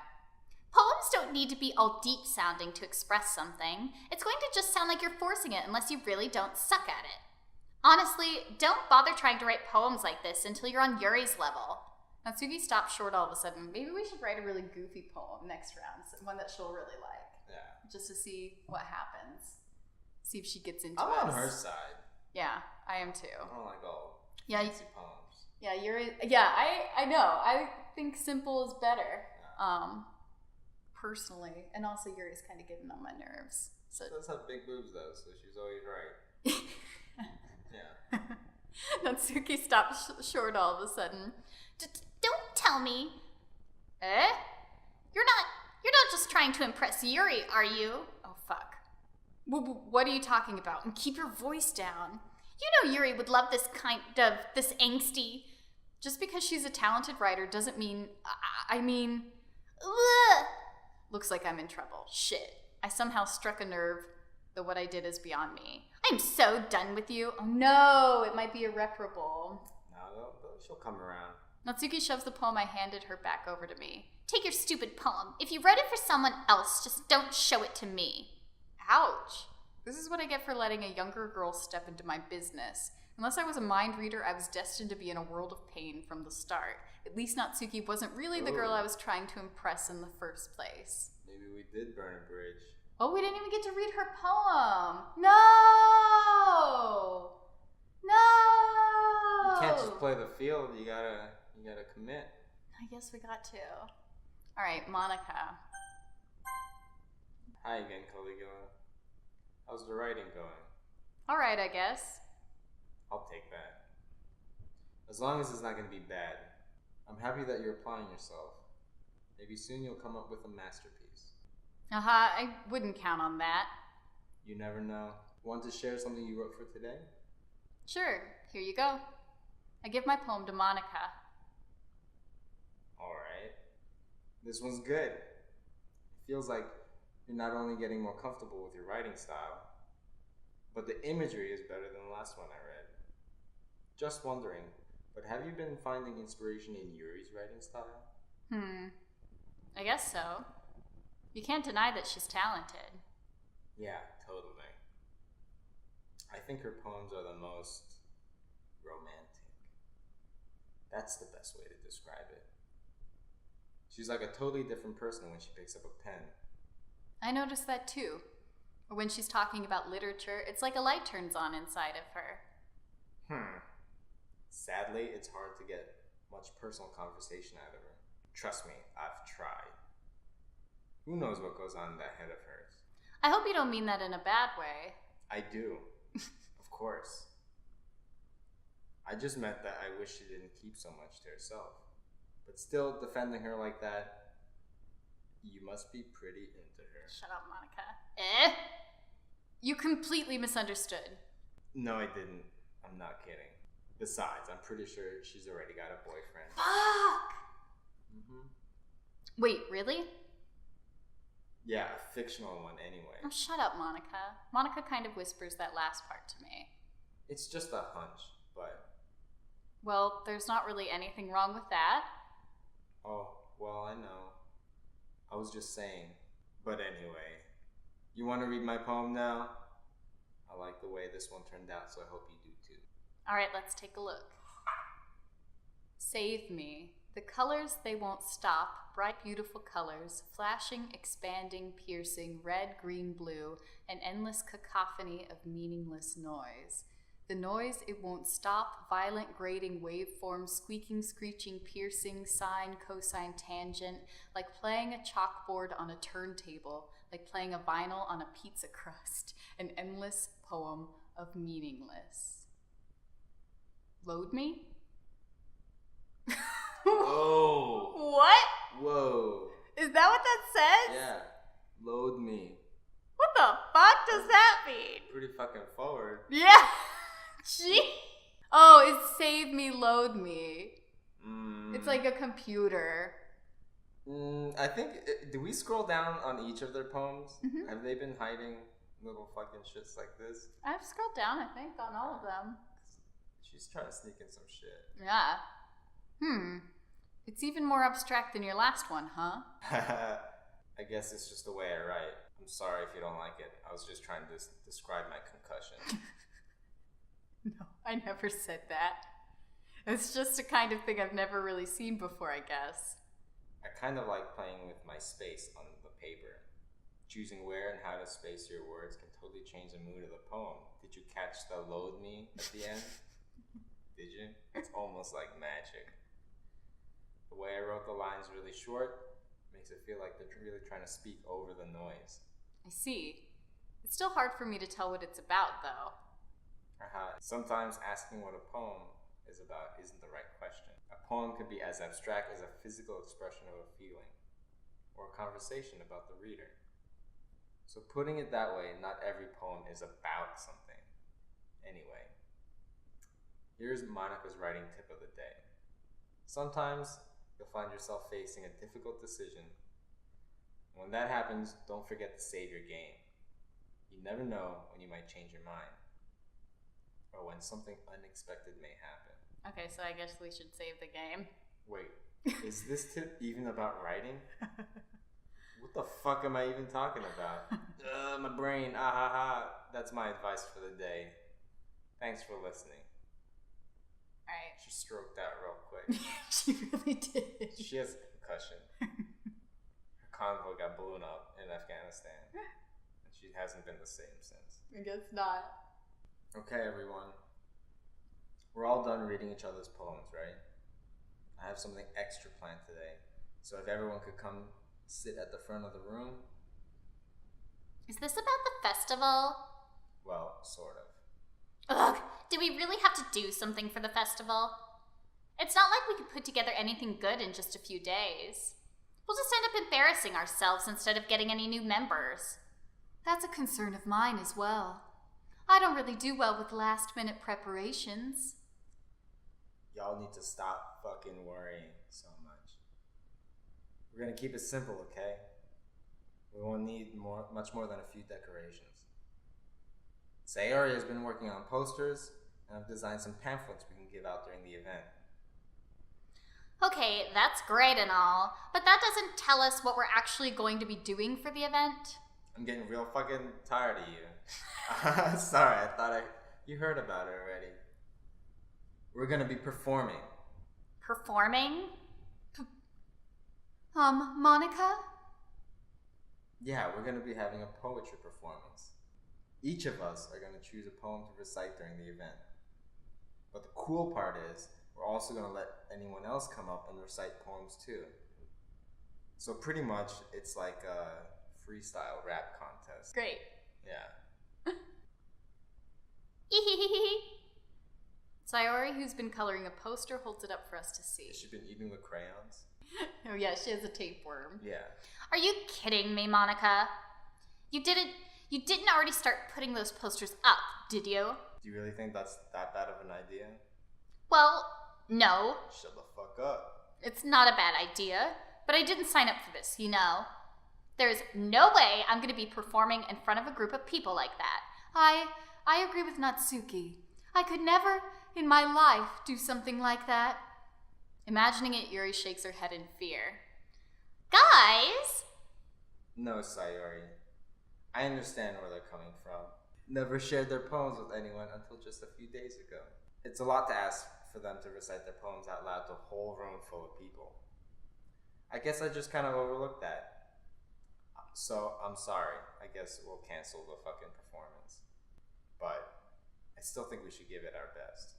Poems don't need to be all deep sounding to express something. It's going to just sound like you're forcing it unless you really don't suck at it. Honestly, don't bother trying to write poems like this until you're on Yuri's level. Natsuki stopped short all of a sudden. Maybe we should write a really goofy poem next round, one that she'll really like. Yeah. Just to see what happens. See if she gets into I'm us. on her side. Yeah, I am too. I don't like all Yeah, fancy poems. Yeah, I know. I think simple is better. Personally. And also Yuri's kind of getting on my nerves. So She does have big boobs though, so she's always right. Yeah. Natsuki stopped short all of a sudden. Don't tell me. You're not just trying to impress Yuri, are you? Oh, fuck. What are you talking about? And keep your voice down. You know Yuri would love this angsty. Just because she's a talented writer doesn't mean... I mean... Ugh. Looks like I'm in trouble. Shit. I somehow struck a nerve, though what I did is beyond me. I'm so done with you. Oh no, it might be irreparable. No, she'll come around. Natsuki shoves the poem I handed her back over to me. Take your stupid poem. If you wrote it for someone else, just don't show it to me. Ouch. This is what I get for letting a younger girl step into my business. Unless I was a mind reader, I was destined to be in a world of pain from the start. At least Natsuki wasn't really the girl I was trying to impress in the first place. Maybe we did burn a bridge. Oh, we didn't even get to read her poem. No! No! You can't just play the field. You gotta commit. I guess we got to. All right, Monica. Hi again, Caligula. How's the writing going? All right, I guess. I'll take that. As long as it's not going to be bad. I'm happy that you're applying yourself. Maybe soon you'll come up with a masterpiece. I wouldn't count on that. You never know. Want to share something you wrote for today? Sure, here you go. I give my poem to Monica. Alright. This one's good. It feels like you're not only getting more comfortable with your writing style, but the imagery is better than the last one I read. Just wondering, but have you been finding inspiration in Yuri's writing style? I guess so. You can't deny that she's talented. Yeah, totally. I think her poems are the most romantic. That's the best way to describe it. She's like a totally different person when she picks up a pen. I noticed that too. Or when she's talking about literature, it's like a light turns on inside of her. Sadly, it's hard to get much personal conversation out of her. Trust me, I've tried. Who knows what goes on in that head of hers? I hope you don't mean that in a bad way. I do. Of course. I just meant that I wish she didn't keep so much to herself. But still, defending her like that, you must be pretty into her. Shut up, Monica. You completely misunderstood. No, I didn't. I'm not kidding. Besides, I'm pretty sure she's already got a boyfriend. Fuck! Mm-hmm. Wait, really? Yeah, a fictional one anyway. Oh, shut up, Monica. Monica kind of whispers that last part to me. It's just a hunch, but... Well, there's not really anything wrong with that. Oh, well, I know. I was just saying. But anyway, you want to read my poem now? I like the way this one turned out, so I hope you do too. All right, let's take a look. Save me. The colors, they won't stop. Bright, beautiful colors, flashing, expanding, piercing, red, green, blue, an endless cacophony of meaningless noise. The noise, it won't stop. Violent, grating waveforms, squeaking, screeching, piercing, sine, cosine, tangent, like playing a chalkboard on a turntable, like playing a vinyl on a pizza crust. An endless poem of meaningless. Load me? Whoa! What? Whoa! Is that what that says? Yeah, load me. What the fuck does that mean? Pretty fucking forward. Yeah. Gee. Oh, it's save me, load me. It's like a computer. I think, do we scroll down on each of their poems? Mm-hmm. Have they been hiding little fucking shits like this? I've scrolled down, I think, on all of them. She's trying to sneak in some shit. Yeah. It's even more abstract than your last one, huh? I guess it's just the way I write. I'm sorry if you don't like it. I was just trying to describe my concussion. No, I never said that. It's just a kind of thing I've never really seen before, I guess. I kind of like playing with my space on the paper. Choosing where and how to space your words can totally change the mood of the poem. Did you catch the load me at the end? Did you? It's almost like magic. The way I wrote the lines really short makes it feel like they're really trying to speak over the noise. I see. It's still hard for me to tell what it's about, though. Sometimes asking what a poem is about isn't the right question. A poem could be as abstract as a physical expression of a feeling, or a conversation about the reader. So putting it that way, not every poem is about something. Anyway, here's Monica's writing tip of the day. Sometimes you'll find yourself facing a difficult decision. When that happens, don't forget to save your game. You never know when you might change your mind, or when something unexpected may happen. Okay, so I guess we should save the game. Wait, is this tip even about writing? What the fuck am I even talking about? My brain, That's my advice for the day. Thanks for listening. Alright. She stroked out real quick. She really did. She has a concussion. Her convo got blown up in Afghanistan. And she hasn't been the same since. I guess not. Okay, everyone. We're all done reading each other's poems, right? I have something extra planned today. So if everyone could come sit at the front of the room. Is this about the festival? Well, sort of. Ugh, do we really have to do something for the festival? It's not like we could put together anything good in just a few days. We'll just end up embarrassing ourselves instead of getting any new members. That's a concern of mine as well. I don't really do well with last-minute preparations. Y'all need to stop fucking worrying so much. We're gonna keep it simple, okay? We won't need much more than a few decorations. Sayori has been working on posters, and I've designed some pamphlets we can give out during the event. Okay, that's great and all, but that doesn't tell us what we're actually going to be doing for the event. I'm getting real fucking tired of you. Sorry, I thought you heard about it already. We're gonna be performing. Performing? Monica? Yeah, we're going to be having a poetry performance. Each of us are going to choose a poem to recite during the event. But the cool part is, we're also going to let anyone else come up and recite poems too. So pretty much, it's like a freestyle rap contest. Great. Yeah. Sayori, who's been coloring a poster, holds it up for us to see. Has she been eating the crayons? Oh yeah, she has a tapeworm. Yeah. Are you kidding me, Monica? You didn't already start putting those posters up, did you? Do you really think that's that bad of an idea? Well, no. Shut the fuck up. It's not a bad idea, but I didn't sign up for this, you know? There is no way I'm going to be performing in front of a group of people like that. I agree with Natsuki. I could never in my life do something like that. Imagining it, Yuri shakes her head in fear. Guys! No, Sayori. I understand where they're coming from. Never shared their poems with anyone until just a few days ago. It's a lot to ask for them to recite their poems out loud to a whole room full of people. I guess I just kind of overlooked that. So, I'm sorry. I guess we'll cancel the fucking performance. But I still think we should give it our best.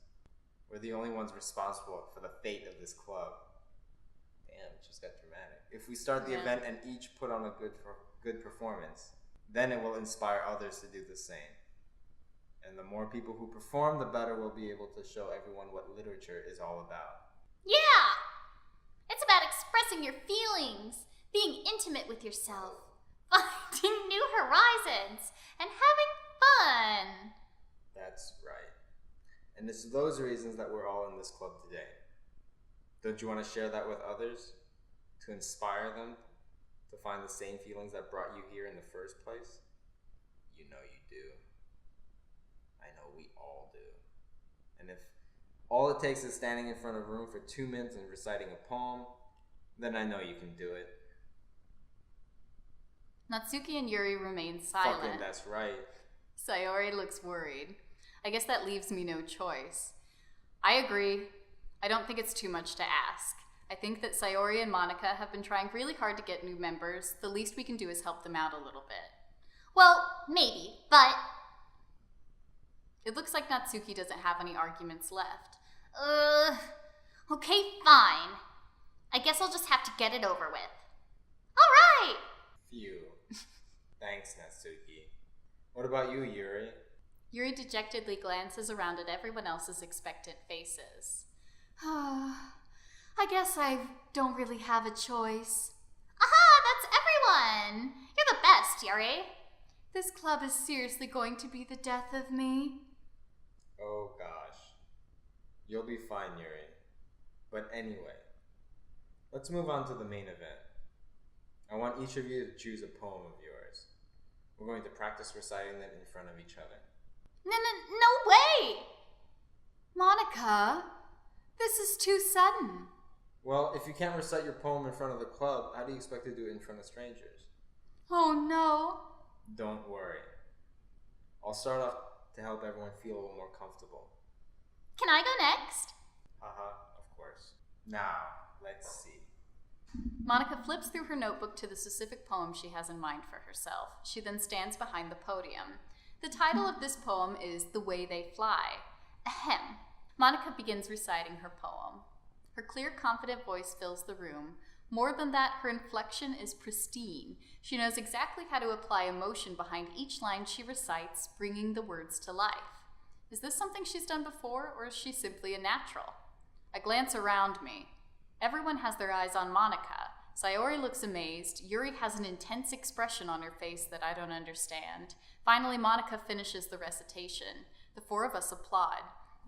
We're the only ones responsible for the fate of this club. Damn, it just got dramatic. If we start the event and each put on a good performance, then it will inspire others to do the same. And the more people who perform, the better we'll be able to show everyone what literature is all about. Yeah! It's about expressing your feelings, being intimate with yourself, finding new horizons, and having fun. That's right. And it's those reasons that we're all in this club today. Don't you want to share that with others? To inspire them to find the same feelings that brought you here in the first place? You know you do. I know we all do. And if all it takes is standing in front of a room for 2 minutes and reciting a poem, then I know you can do it. Natsuki and Yuri remain silent. Fucking that's right. Sayori looks worried. I guess that leaves me no choice. I agree. I don't think it's too much to ask. I think that Sayori and Monica have been trying really hard to get new members. The least we can do is help them out a little bit. Well, maybe, but... It looks like Natsuki doesn't have any arguments left. Okay, fine. I guess I'll just have to get it over with. All right! Phew. Thanks, Natsuki. What about you, Yuri? Yuri dejectedly glances around at everyone else's expectant faces. I guess I don't really have a choice. Aha, that's everyone! You're the best, Yuri. This club is seriously going to be the death of me. Oh gosh. You'll be fine, Yuri. But anyway, let's move on to the main event. I want each of you to choose a poem of yours. We're going to practice reciting them in front of each other. No way! Monica, this is too sudden. Well, if you can't recite your poem in front of the club, how do you expect to do it in front of strangers? Oh no. Don't worry. I'll start off to help everyone feel a little more comfortable. Can I go next? Of course. Now, let's see. Monica flips through her notebook to the specific poem she has in mind for herself. She then stands behind the podium. The title of this poem is The Way They Fly. Ahem. Monica begins reciting her poem. Her clear, confident voice fills the room. More than that, her inflection is pristine. She knows exactly how to apply emotion behind each line she recites, bringing the words to life. Is this something she's done before, or is she simply a natural? I glance around me. Everyone has their eyes on Monica. Sayori looks amazed. Yuri has an intense expression on her face that I don't understand. Finally, Monica finishes the recitation. The four of us applaud.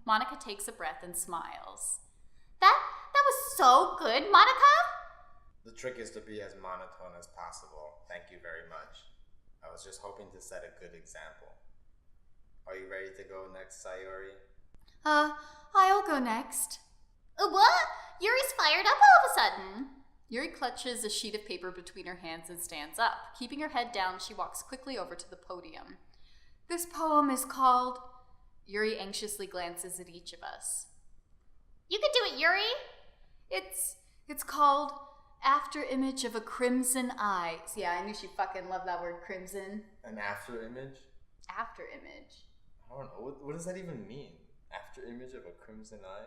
Monica takes a breath and smiles. That was so good, Monica! The trick is to be as monotone as possible. Thank you very much. I was just hoping to set a good example. Are you ready to go next, Sayori? I'll go next. What? Yuri's fired up all of a sudden. Yuri clutches a sheet of paper between her hands and stands up. Keeping her head down, she walks quickly over to the podium. This poem is called... Yuri anxiously glances at each of us. You can do it, Yuri! It's called After image of a crimson eye. So yeah, I knew she fucking loved that word crimson. An after image? After image. I don't know. What does that even mean? After image of a crimson eye?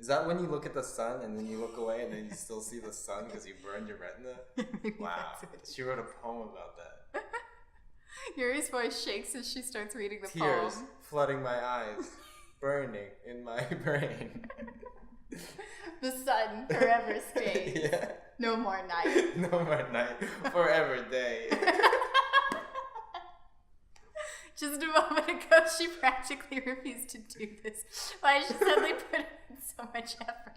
Is that when you look at the sun and then you look away and then you still see the sun because you burned your retina? Wow. She wrote a poem about that. Yuri's voice shakes as she starts reading the Tears poem. flooding my eyes, burning in my brain. The sun forever stays. Yeah. No more night. No more night. Forever day. Just a moment ago, she practically refused to do this. Why did she suddenly put in so much effort?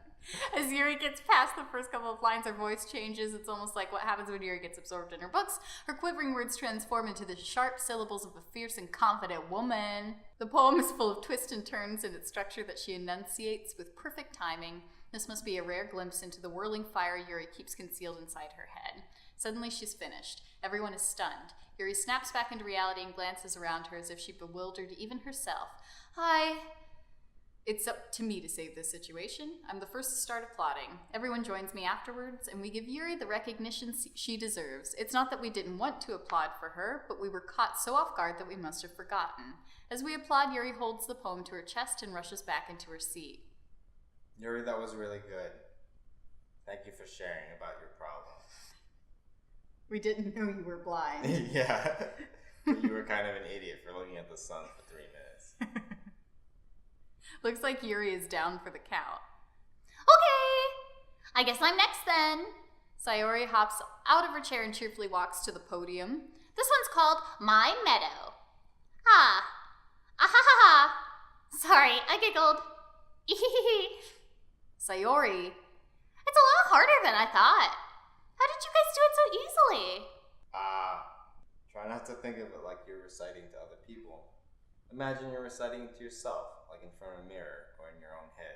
As Yuri gets past the first couple of lines, her voice changes. It's almost like what happens when Yuri gets absorbed in her books. Her quivering words transform into the sharp syllables of a fierce and confident woman. The poem is full of twists and turns in its structure that she enunciates with perfect timing. This must be a rare glimpse into the whirling fire Yuri keeps concealed inside her head. Suddenly she's finished. Everyone is stunned. Yuri snaps back into reality and glances around her as if she bewildered even herself. Hi. It's up to me to save this situation. I'm the first to start applauding. Everyone joins me afterwards, and we give Yuri the recognition she deserves. It's not that we didn't want to applaud for her, but we were caught so off guard that we must have forgotten. As we applaud, Yuri holds the poem to her chest and rushes back into her seat. Yuri, that was really good. Thank you for sharing about your problem. We didn't know you were blind. Yeah. You were kind of an idiot for looking at the sun for 3 minutes. Looks like Yuri is down for the count. Okay, I guess I'm next then. Sayori hops out of her chair and cheerfully walks to the podium. This one's called My Meadow. Ah ha ha ha. Sorry, I giggled. Sayori. It's a lot harder than I thought. How did you guys do it so easily? Try not to think of it like you're reciting to other people. Imagine you're reciting it to yourself, like in front of a mirror or in your own head.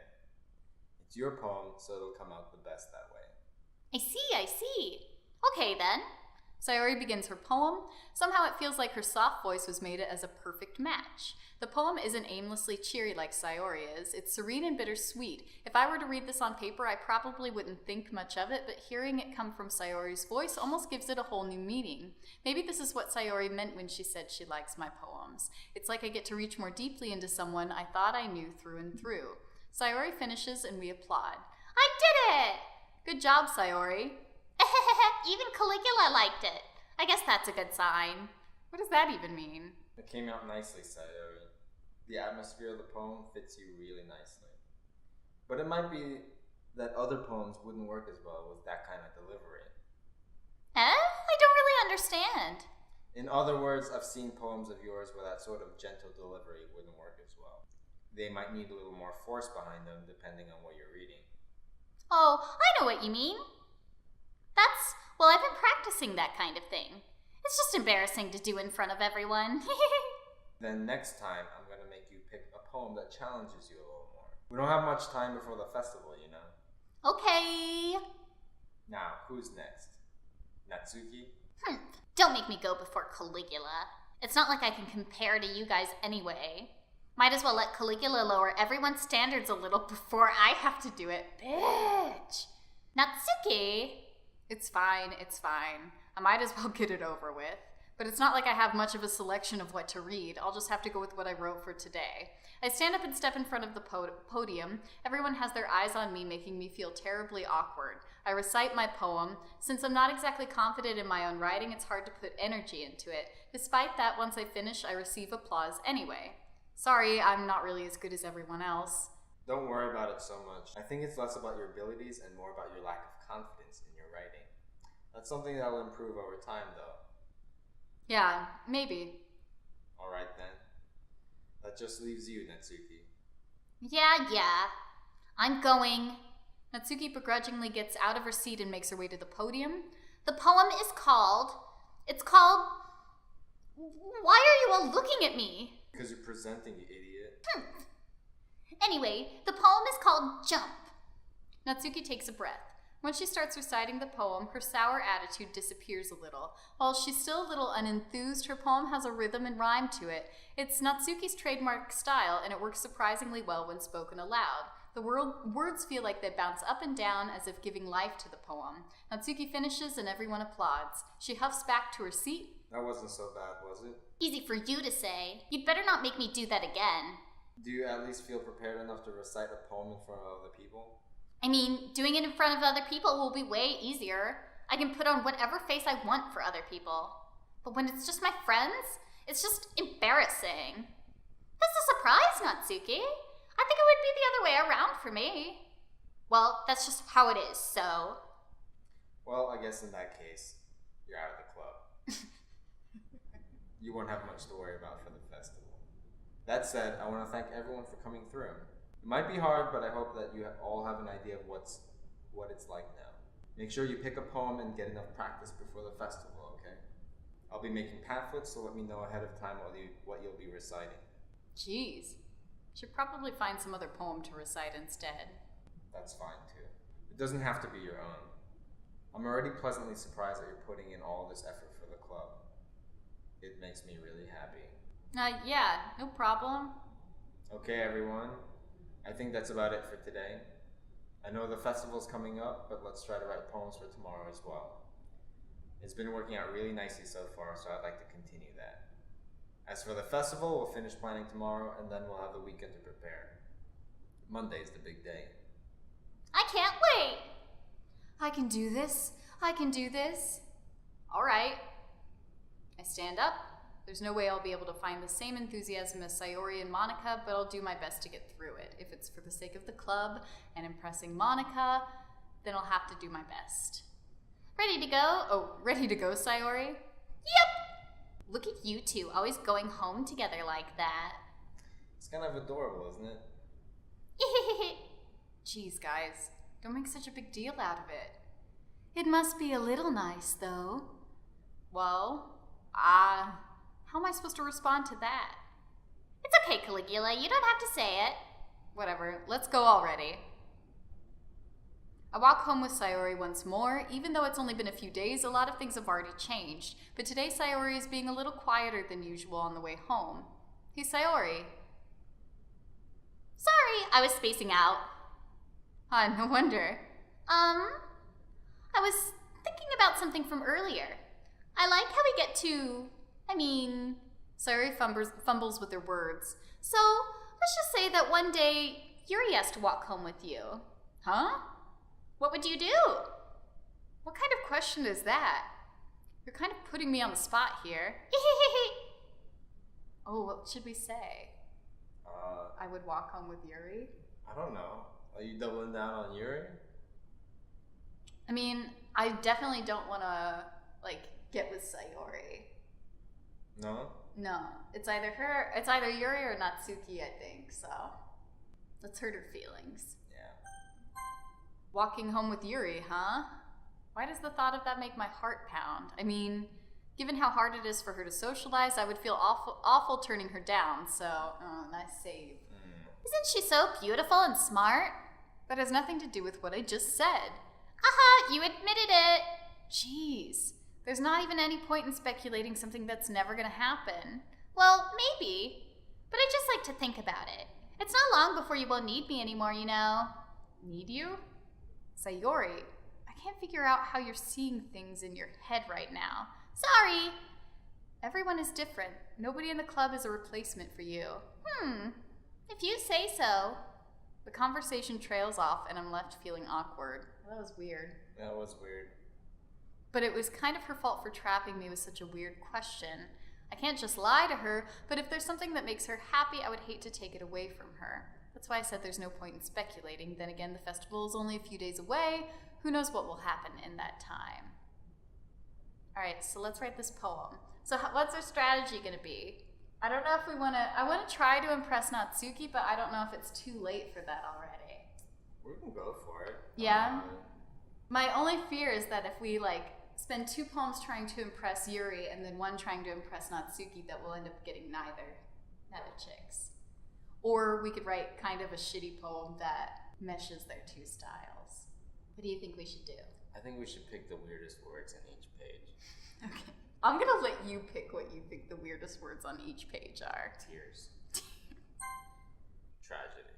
It's your poem, so it'll come out the best that way. I see. Okay then. Sayori begins her poem. Somehow it feels like her soft voice was made as a perfect match. The poem isn't aimlessly cheery like Sayori is. It's serene and bittersweet. If I were to read this on paper, I probably wouldn't think much of it, but hearing it come from Sayori's voice almost gives it a whole new meaning. Maybe this is what Sayori meant when she said she likes my poems. It's like I get to reach more deeply into someone I thought I knew through and through. Sayori finishes and we applaud. I did it! Good job, Sayori. Even Caligula liked it. I guess that's a good sign. What does that even mean? It came out nicely, Sayori. The atmosphere of the poem fits you really nicely. But it might be that other poems wouldn't work as well with that kind of delivery. I don't really understand. In other words, I've seen poems of yours where that sort of gentle delivery wouldn't work as well. They might need a little more force behind them depending on what you're reading. Oh, I know what you mean. Well, I've been practicing that kind of thing. It's just embarrassing to do in front of everyone. Then next time, I'm going to make you pick a poem that challenges you a little more. We don't have much time before the festival, you know. Okay. Now, who's next? Natsuki? Don't make me go before Caligula. It's not like I can compare to you guys anyway. Might as well let Caligula lower everyone's standards a little before I have to do it. Bitch. Natsuki? It's fine. I might as well get it over with. But it's not like I have much of a selection of what to read. I'll just have to go with what I wrote for today. I stand up and step in front of the podium. Everyone has their eyes on me, making me feel terribly awkward. I recite my poem. Since I'm not exactly confident in my own writing, it's hard to put energy into it. Despite that, once I finish, I receive applause anyway. Sorry, I'm not really as good as everyone else. Don't worry about it so much. I think it's less about your abilities and more about your lack of confidence in your writing. That's something that will improve over time, though. Yeah, maybe. Alright then. That just leaves you, Natsuki. Yeah. I'm going. Natsuki begrudgingly gets out of her seat and makes her way to the podium. The poem is called... Why are you all looking at me? Because you're presenting, you idiot. Anyway, the poem is called Jump. Natsuki takes a breath. When she starts reciting the poem, her sour attitude disappears a little. While she's still a little unenthused, her poem has a rhythm and rhyme to it. It's Natsuki's trademark style, and it works surprisingly well when spoken aloud. The words feel like they bounce up and down as if giving life to the poem. Natsuki finishes and everyone applauds. She huffs back to her seat. That wasn't so bad, was it? Easy for you to say. You'd better not make me do that again. Do you at least feel prepared enough to recite a poem in front of other people? I mean, doing it in front of other people will be way easier. I can put on whatever face I want for other people. But when it's just my friends, it's just embarrassing. That's a surprise, Natsuki. I think it would be the other way around for me. Well, that's just how it is, so... Well, I guess in that case, you're out of the club. You won't have much to worry about for the festival. That said, I want to thank everyone for coming through. It might be hard, but I hope that you all have an idea of what it's like now. Make sure you pick a poem and get enough practice before the festival, okay? I'll be making pamphlets, so let me know ahead of time what you'll be reciting. Jeez. Should probably find some other poem to recite instead. That's fine too. It doesn't have to be your own. I'm already pleasantly surprised that you're putting in all this effort for the club. It makes me really happy. Yeah, no problem. Okay, everyone. I think that's about it for today. I know the festival's coming up, but let's try to write poems for tomorrow as well. It's been working out really nicely so far, so I'd like to continue that. As for the festival, we'll finish planning tomorrow, and then we'll have the weekend to prepare. Monday's the big day. I can't wait! I can do this. I can do this. All right. I stand up. There's no way I'll be able to find the same enthusiasm as Sayori and Monica, but I'll do my best to get through it. If it's for the sake of the club and impressing Monica, then I'll have to do my best. Ready to go? Oh, ready to go, Sayori? Yep! Look at you two, always going home together like that. It's kind of adorable, isn't it? Jeez, guys, don't make such a big deal out of it. It must be a little nice, though. Well, how am I supposed to respond to that? It's okay, Caligula, you don't have to say it. Whatever, let's go already. I walk home with Sayori once more. Even though it's only been a few days, a lot of things have already changed. But today Sayori is being a little quieter than usual on the way home. Hey, Sayori. Sorry, I was spacing out. No wonder. I was thinking about something from earlier. I like how we get to, Sayori fumbles with her words. So, let's just say that one day Yuri has to walk home with you. Huh? What would you do? What kind of question is that? You're kind of putting me on the spot here. Oh, what should we say? I would walk home with Yuri? I don't know. Are you doubling down on Yuri? I definitely don't want to, get with Sayori. No? No. It's either Yuri or Natsuki, I think, so let's hurt her feelings. Yeah. Walking home with Yuri, huh? Why does the thought of that make my heart pound? Given how hard it is for her to socialize, I would feel awful turning her down, so, nice save. Isn't she so beautiful and smart? That has nothing to do with what I just said. Aha, you admitted it. Jeez, there's not even any point in speculating something that's never gonna happen. Well, maybe, but I just like to think about it. It's not long before you won't need me anymore, you know. Need you? Sayori, I can't figure out how you're seeing things in your head right now. Sorry. Everyone is different. Nobody in the club is a replacement for you. If you say so. The conversation trails off and I'm left feeling awkward. That was weird. That was weird. But it was kind of her fault for trapping me with such a weird question. I can't just lie to her, but if there's something that makes her happy, I would hate to take it away from her. That's why I said there's no point in speculating. Then again, the festival is only a few days away. Who knows what will happen in that time? All right, so let's write this poem. So what's our strategy going to be? I don't know if I want to try to impress Natsuki, but I don't know if it's too late for that already. We can go for it. Yeah? My only fear is that if we spend 2 poems trying to impress Yuri and then 1 trying to impress Natsuki, that we'll end up getting neither chicks. Or we could write kind of a shitty poem that meshes their 2 styles. What do you think we should do? I think we should pick the weirdest words in each page. Okay. I'm gonna let you pick what you think the weirdest words on each page are. Tears. Tragedy.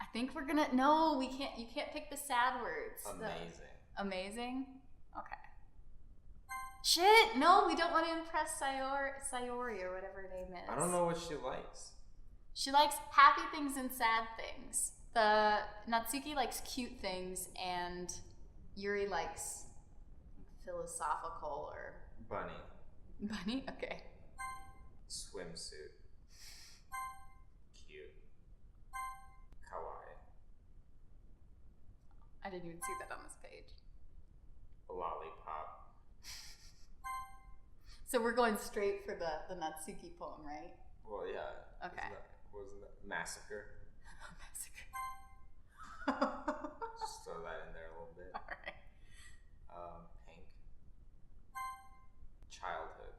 I think we're gonna, no, we can't, you can't pick the sad words. Amazing. Amazing? Okay. Shit, no, we don't want to impress Sayori or whatever her name is. I don't know what she likes. She likes happy things and sad things. The Natsuki likes cute things, and Yuri likes philosophical or... Bunny. Bunny? Okay. Swimsuit. Cute. Kawaii. I didn't even see that on this page. Lollipop. So we're going straight for the Natsuki poem, right? Well, yeah. Okay. Wasn't that Massacre? Massacre. Just throw that in there a little bit. Alright. Pink. Childhood.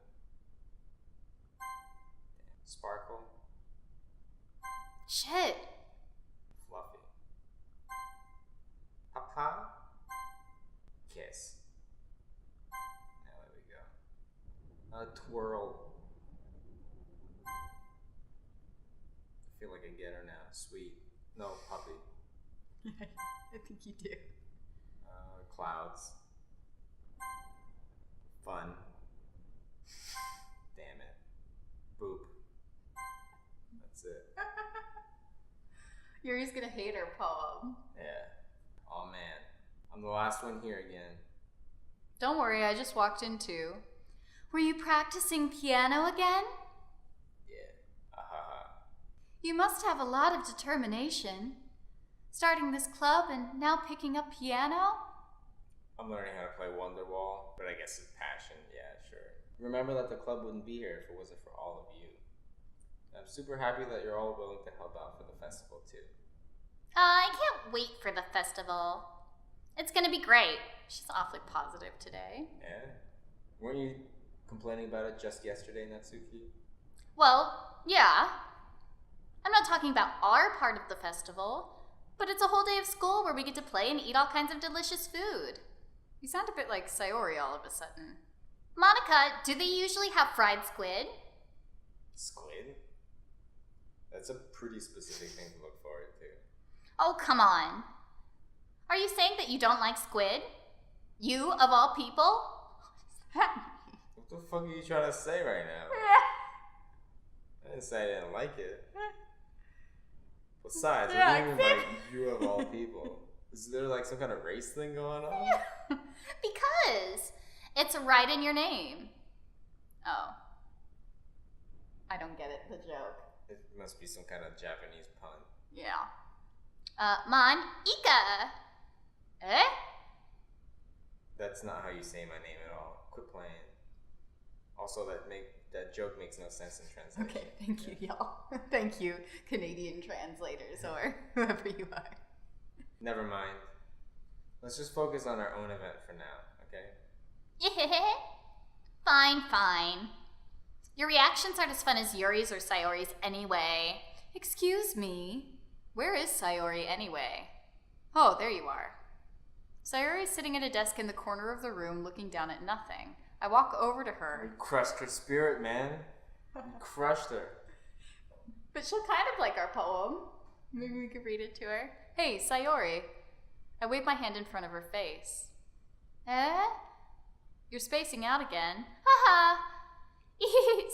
Sparkle. Shit. Fluffy. Papa. Kiss. Yeah, there we go. Twirl. I feel like I get her now. Sweet. No, puppy. I think you do. Clouds. Fun. Damn it. Boop. That's it. Yuri's gonna hate our poem. Yeah. Oh man. I'm the last one here again. Don't worry, I just walked in too. Were you practicing piano again? Yeah. You must have a lot of determination. Starting this club and now picking up piano? I'm learning how to play Wonderwall, but I guess it's passion. Yeah, sure. Remember that the club wouldn't be here if it wasn't for all of you. I'm super happy that you're all willing to help out for the festival too. I can't wait for the festival. It's gonna be great. She's awfully positive today. Yeah? Weren't you complaining about it just yesterday, Natsuki? Well, yeah. I'm not talking about our part of the festival, but it's a whole day of school where we get to play and eat all kinds of delicious food. You sound a bit like Sayori all of a sudden. Monica, do they usually have fried squid? Squid? That's a pretty specific thing to look forward to. Oh, come on. Are you saying that you don't like squid? You, of all people? What the fuck are you trying to say right now? I didn't say I didn't like it. Besides, what do you mean by you of all people? Is there like some kind of race thing going on? Because it's right in your name. Oh. I don't get it, the joke. It must be some kind of Japanese pun. Yeah. Mon, Ika. Eh? That's not how you say my name at all. Quit playing. Also, that joke makes no sense in translation. Okay, thank you, y'all. Thank you, Canadian translators or whoever you are. Never mind. Let's just focus on our own event for now, okay? Fine. Your reactions aren't as fun as Yuri's or Sayori's anyway. Excuse me. Where is Sayori anyway? Oh, there you are. Sayori is sitting at a desk in the corner of the room looking down at nothing. I walk over to her. You crushed her spirit, man. You crushed her. But she'll kind of like our poem. Maybe we could read it to her. Hey, Sayori. I wave my hand in front of her face. Eh? You're spacing out again. Haha.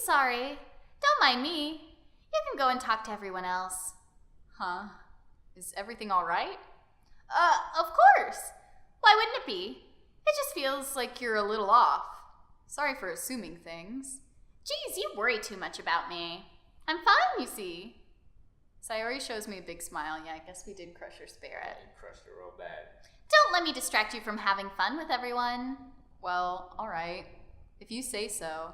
Sorry. Don't mind me. You can go and talk to everyone else. Huh? Is everything all right? Of course. Why wouldn't it be? It just feels like you're a little off. Sorry for assuming things. Geez, you worry too much about me. I'm fine, you see. Sayori shows me a big smile. Yeah, I guess we did crush her spirit. Yeah, you crushed her real bad. Don't let me distract you from having fun with everyone. Well, all right. If you say so.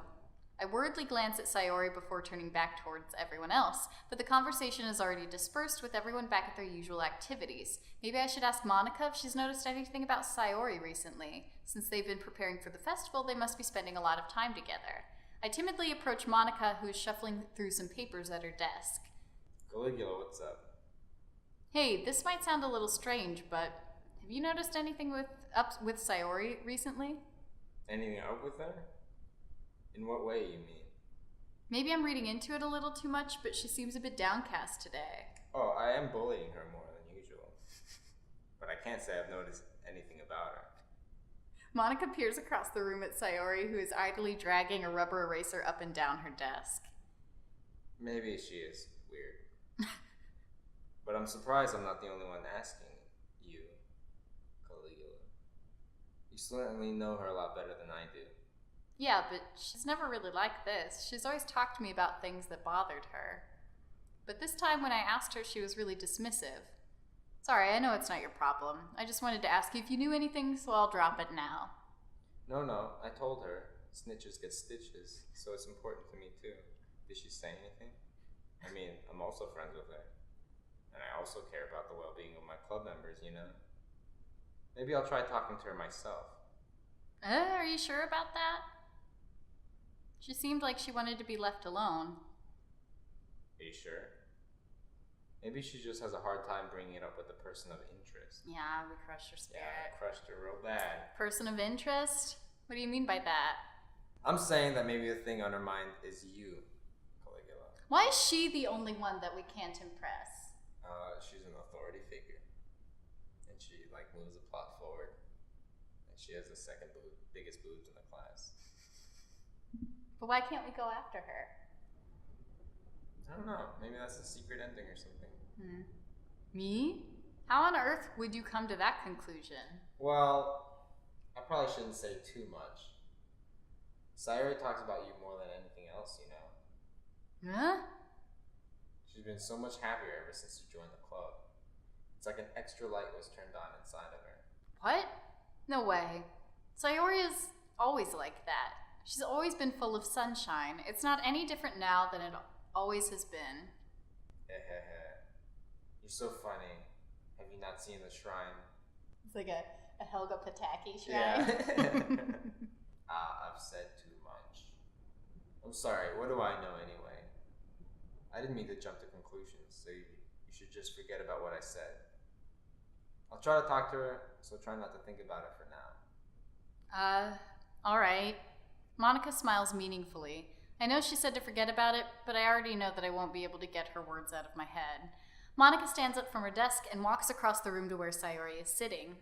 I worriedly glance at Sayori before turning back towards everyone else, but the conversation is already dispersed with everyone back at their usual activities. Maybe I should ask Monica if she's noticed anything about Sayori recently. Since they've been preparing for the festival, they must be spending a lot of time together. I timidly approach Monica, who is shuffling through some papers at her desk. Caligula, what's up? Hey, this might sound a little strange, but have you noticed anything with Sayori recently? Anything up with her? In what way, you mean? Maybe I'm reading into it a little too much, but she seems a bit downcast today. Oh, I am bullying her more than usual. I can't say I've noticed anything about her. Monica peers across the room at Sayori, who is idly dragging a rubber eraser up and down her desk. Maybe she is weird. But I'm surprised I'm not the only one asking you, Caligula. You certainly know her a lot better than I do. Yeah, but she's never really like this. She's always talked to me about things that bothered her. But this time when I asked her, she was really dismissive. Sorry, I know it's not your problem. I just wanted to ask you if you knew anything, so I'll drop it now. No, I told her. Snitches get stitches, so it's important to me too. Did she say anything? I mean, I'm also friends with her. And I also care about the well-being of my club members, you know? Maybe I'll try talking to her myself. Are you sure about that? She seemed like she wanted to be left alone. Are you sure? Maybe she just has a hard time bringing it up with the person of interest. Yeah, we crushed her spirit. Yeah, I crushed her real bad. Person of interest? What do you mean by that? I'm saying that maybe the thing on her mind is you, Caligula. Why is she the only one that we can't impress? She's an authority figure. And she, moves the plot forward. And she has the second biggest boobs in the class. But why can't we go after her? I don't know. Maybe that's a secret ending or something. Me? How on earth would you come to that conclusion? Well, I probably shouldn't say too much. Sayori talks about you more than anything else, you know. Huh? She's been so much happier ever since you joined the club. It's like an extra light was turned on inside of her. What? No way. Sayori is always like that. She's always been full of sunshine. It's not any different now than it always has been. You're so funny. Have you not seen the shrine? It's like a Helga Pataki shrine. Yeah. I've said too much. I'm sorry, what do I know anyway? I didn't mean to jump to conclusions, so you should just forget about what I said. I'll try to talk to her, so try not to think about it for now. Alright. Monica smiles meaningfully. I know she said to forget about it, but I already know that I won't be able to get her words out of my head. Monica stands up from her desk and walks across the room to where Sayori is sitting.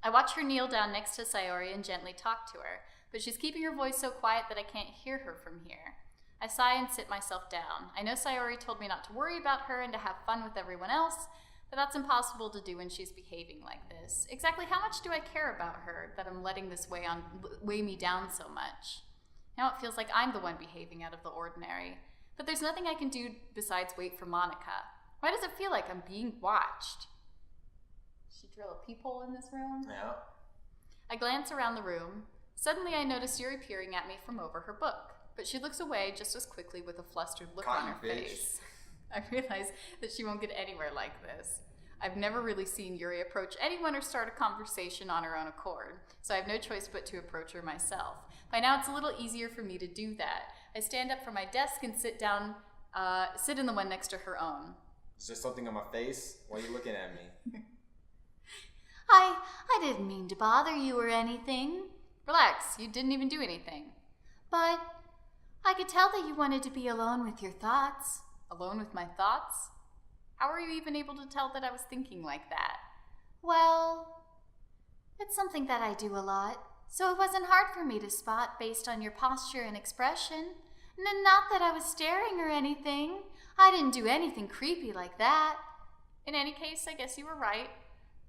I watch her kneel down next to Sayori and gently talk to her, but she's keeping her voice so quiet that I can't hear her from here. I sigh and sit myself down. I know Sayori told me not to worry about her and to have fun with everyone else, but that's impossible to do when she's behaving like this. Exactly how much do I care about her that I'm letting this weigh me down so much? Now it feels like I'm the one behaving out of the ordinary. But there's nothing I can do besides wait for Monica. Why does it feel like I'm being watched? Did she drill a peephole in this room? Yeah. I glance around the room. Suddenly I notice Yuri peering at me from over her book, but she looks away just as quickly with a flustered look on her face. I realize that she won't get anywhere like this. I've never really seen Yuri approach anyone or start a conversation on her own accord, so I have no choice but to approach her myself. By now it's a little easier for me to do that. I stand up from my desk and sit in the one next to her own. Is there something on my face? Why are you looking at me? I didn't mean to bother you or anything. Relax, you didn't even do anything. But I could tell that you wanted to be alone with your thoughts. Alone with my thoughts? How were you even able to tell that I was thinking like that? Well, it's something that I do a lot, so it wasn't hard for me to spot based on your posture and expression. Not that I was staring or anything. I didn't do anything creepy like that. In any case, I guess you were right.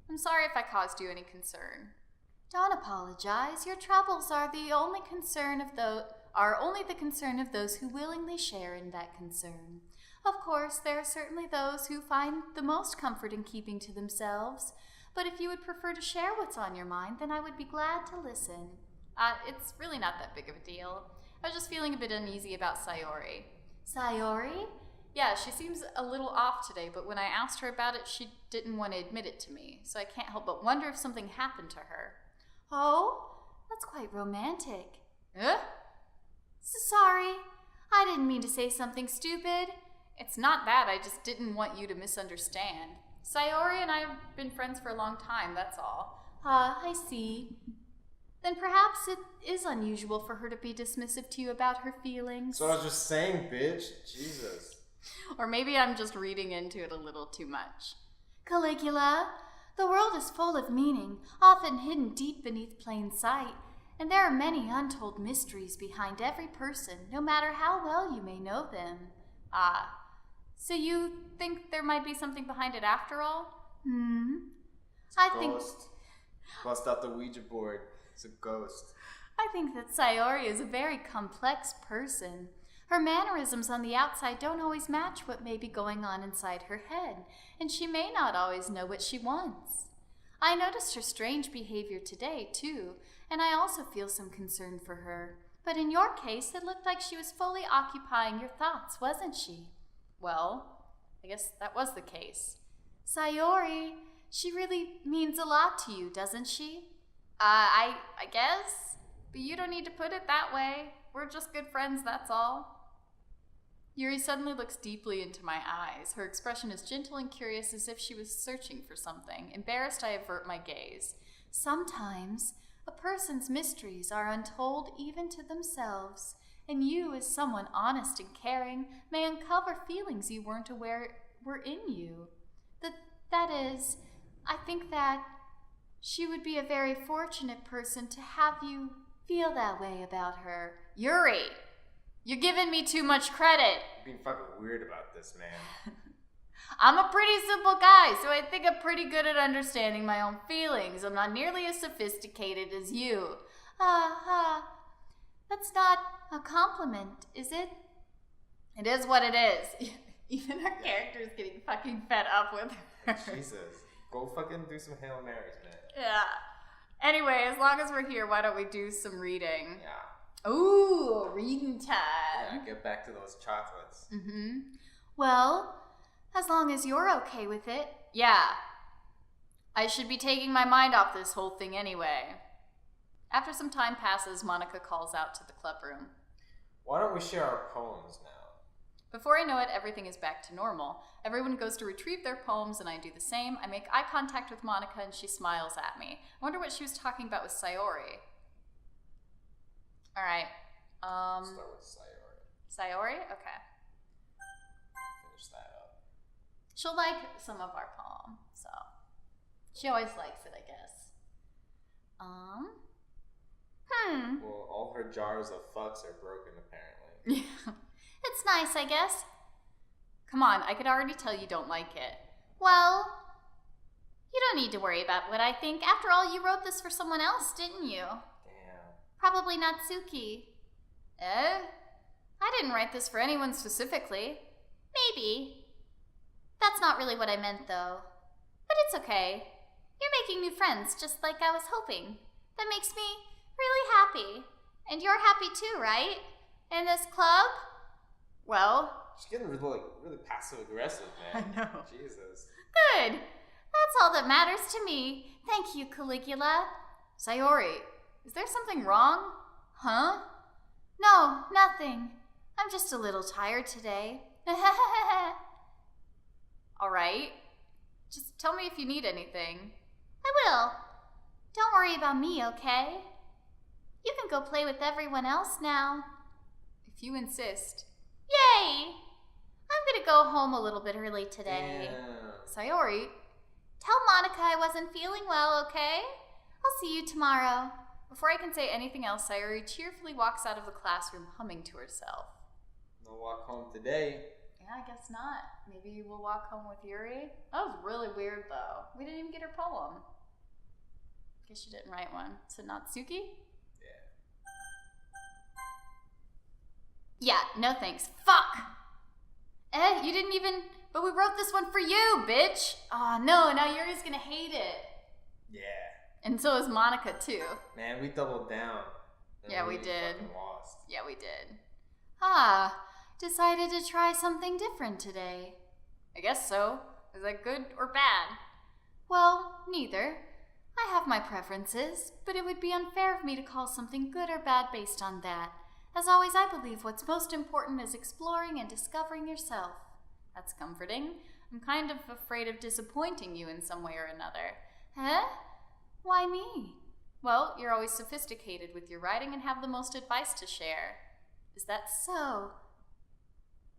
I'm sorry if I caused you any concern. Don't apologize. Your troubles are only the concern of those who willingly share in that concern. Of course, there are certainly those who find the most comfort in keeping to themselves, but if you would prefer to share what's on your mind, then I would be glad to listen. It's really not that big of a deal. I was just feeling a bit uneasy about Sayori. Sayori? Yeah, she seems a little off today, but when I asked her about it, she didn't want to admit it to me, so I can't help but wonder if something happened to her. Oh, that's quite romantic. Huh? Sorry, I didn't mean to say something stupid. It's not that, I just didn't want you to misunderstand. Sayori and I have been friends for a long time, that's all. I see. Then perhaps it is unusual for her to be dismissive to you about her feelings. So I was just saying, bitch. Jesus. Or maybe I'm just reading into it a little too much. Caligula, The world is full of meaning, often hidden deep beneath plain sight, and there are many untold mysteries behind every person, no matter how well you may know them. Ah, so you think there might be something behind it after all? I think Ghost. Bust out the Ouija board. It's a ghost. I think that Sayori is a very complex person. her mannerisms on the outside don't always match what may be going on inside her head, and she may not always know what she wants. I noticed her strange behavior today, too, and I also feel some concern for her. But in your case, it looked like she was fully occupying your thoughts, wasn't she? Well, I guess that was the case. Sayori, she really means a lot to you, doesn't she? I guess. But you don't need to put it that way. We're just good friends, that's all. Yuri suddenly looks deeply into my eyes. Her expression is gentle and curious, as if she was searching for something. Embarrassed, I avert my gaze. Sometimes a person's mysteries are untold even to themselves, and you, as someone honest and caring, may uncover feelings you weren't aware were in you. That is, I think that she would be a very fortunate person to have you feel that way about her. Yuri! You're giving me too much credit. You're being fucking weird about this, man. I'm a pretty simple guy, so I think I'm pretty good at understanding my own feelings. I'm not nearly as sophisticated as you. That's not a compliment, is it? It is what it is. Even our character is getting fucking fed up with her. Jesus. Go fucking do some Hail Marys, man. Yeah. Anyway, as long as we're here, why don't we do some reading? Yeah. Ooh, reading time. Yeah, get back to those chocolates. Well, as long as you're okay with it. Yeah. I should be taking my mind off this whole thing anyway. After some time passes, Monica calls out to the club room. Why don't we share our poems now? Before I know it, everything is back to normal. Everyone goes to retrieve their poems, and I do the same. I make eye contact with Monica, and she smiles at me. I wonder what she was talking about with Sayori. All right. Start with Sayori. Sayori? Okay. Finish that up. She'll like some of our poem, so. She always likes it, I guess. Well, all her jars of fucks are broken, apparently. Yeah. It's nice, I guess. Come on, I could already tell you don't like it. Well, you don't need to worry about what I think. After all, you wrote this for someone else, didn't you? Damn. Probably not Suki. Eh? I didn't write this for anyone specifically. Maybe. That's not really what I meant, though. But it's okay. You're making new friends, just like I was hoping. That makes me really happy. And you're happy too, right? In this club? Well, She's getting really passive-aggressive, man. I know. Jesus. Good. That's all that matters to me. Thank you, Caligula. Sayori, is there something wrong? Huh? No, nothing. I'm just a little tired today. All right. Just tell me if you need anything. I will. Don't worry about me, okay? You can go play with everyone else now. If you insist. Yay! I'm gonna go home a little bit early today. Damn. Sayori, Tell Monica I wasn't feeling well, okay? I'll see you tomorrow. before I can say anything else, Sayori cheerfully walks out of the classroom, humming to herself. No walk home today. Yeah, I guess not. Maybe we'll walk home with Yuri? That was really weird, though. We didn't even get her poem. Guess she didn't write one. So Natsuki? Yeah. Yeah, no thanks. Fuck! You didn't even... But we wrote this one for you, bitch! Oh, no, now Yuri's gonna hate it. Yeah. And so is Monica, too. Man, we doubled down. And Yeah, we did. fucking lost. Yeah, we did. Decided to try something different today. I guess so. Is that good or bad? Well, neither. I have my preferences, but it would be unfair of me to call something good or bad based on that. As always, I believe what's most important is exploring and discovering yourself. That's comforting. I'm kind of afraid of disappointing you in some way or another. Huh? Why me? Well, you're always sophisticated with your writing and have the most advice to share. Is that So,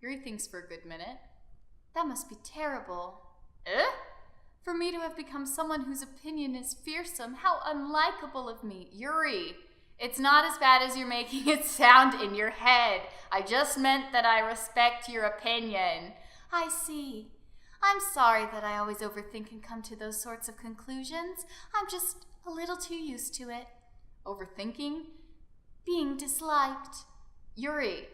Yuri thinks for a good minute. that must be terrible. Eh? For me to have become someone whose opinion is fearsome, how unlikable of me. Yuri, it's not as bad as you're making it sound in your head. I just meant that I respect your opinion. I see. I'm sorry that I always overthink and come to those sorts of conclusions. I'm just a little too used to it. Overthinking? Being disliked. Yuri.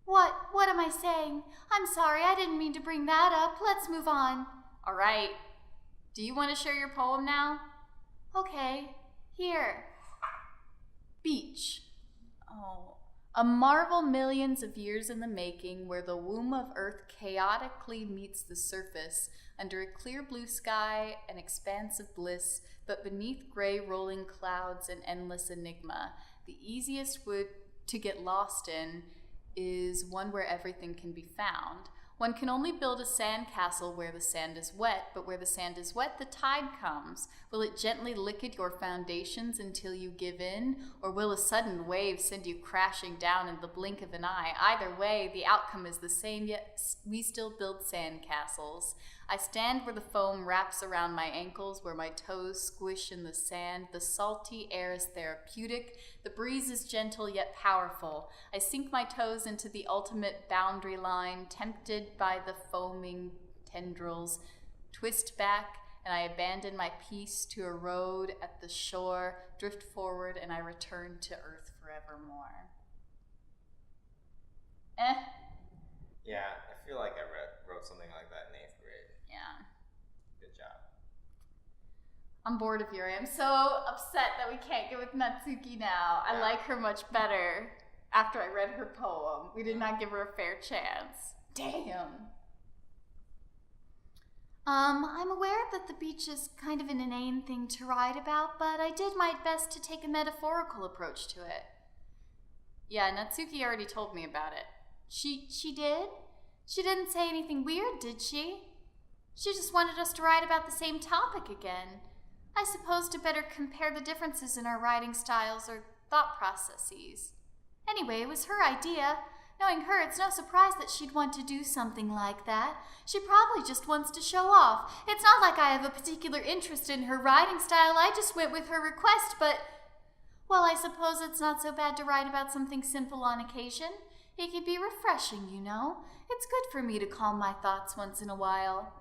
What am I saying? I'm sorry, I didn't mean to bring that up. Let's move on. All right. Do you want to share your poem now? Okay, here. Beach. Oh, a marvel millions of years in the making, where the womb of Earth chaotically meets the surface under a clear blue sky, an expanse of bliss, but beneath gray rolling clouds an endless enigma. The easiest wood to get lost in is one where everything can be found. One can only build a sand castle where the sand is wet, but where the sand is wet, the tide comes. Will it gently lick at your foundations until you give in, or will a sudden wave send you crashing down in the blink of an eye? Either way, the outcome is the same, yet we still build sand castles. I stand where the foam wraps around my ankles, where my toes squish in the sand. The salty air is therapeutic. The breeze is gentle yet powerful. I sink my toes into the ultimate boundary line, tempted by the foaming tendrils, twist back, and I abandon my peace to erode at the shore, drift forward, and I return to earth forevermore. Yeah, I feel like I wrote something like that in 8th grade. Yeah. Good job. I'm bored of Yuri. I'm so upset that we can't get with Natsuki now. I like her much better after I read her poem. We did not give her a fair chance. Damn. I'm aware that the beach is kind of an inane thing to write about, but I did my best to take a metaphorical approach to it. Yeah, Natsuki already told me about it. She did? She didn't say anything weird, did she? She just wanted us to write about the same topic again. I suppose to better compare the differences in our writing styles or thought processes. Anyway, it was her idea. Knowing her, it's no surprise that she'd want to do something like that. She probably just wants to show off. It's not like I have a particular interest in her writing style. I just went with her request, but... well, I suppose it's not so bad to write about something simple on occasion. It can be refreshing, you know. It's good for me to calm my thoughts once in a while.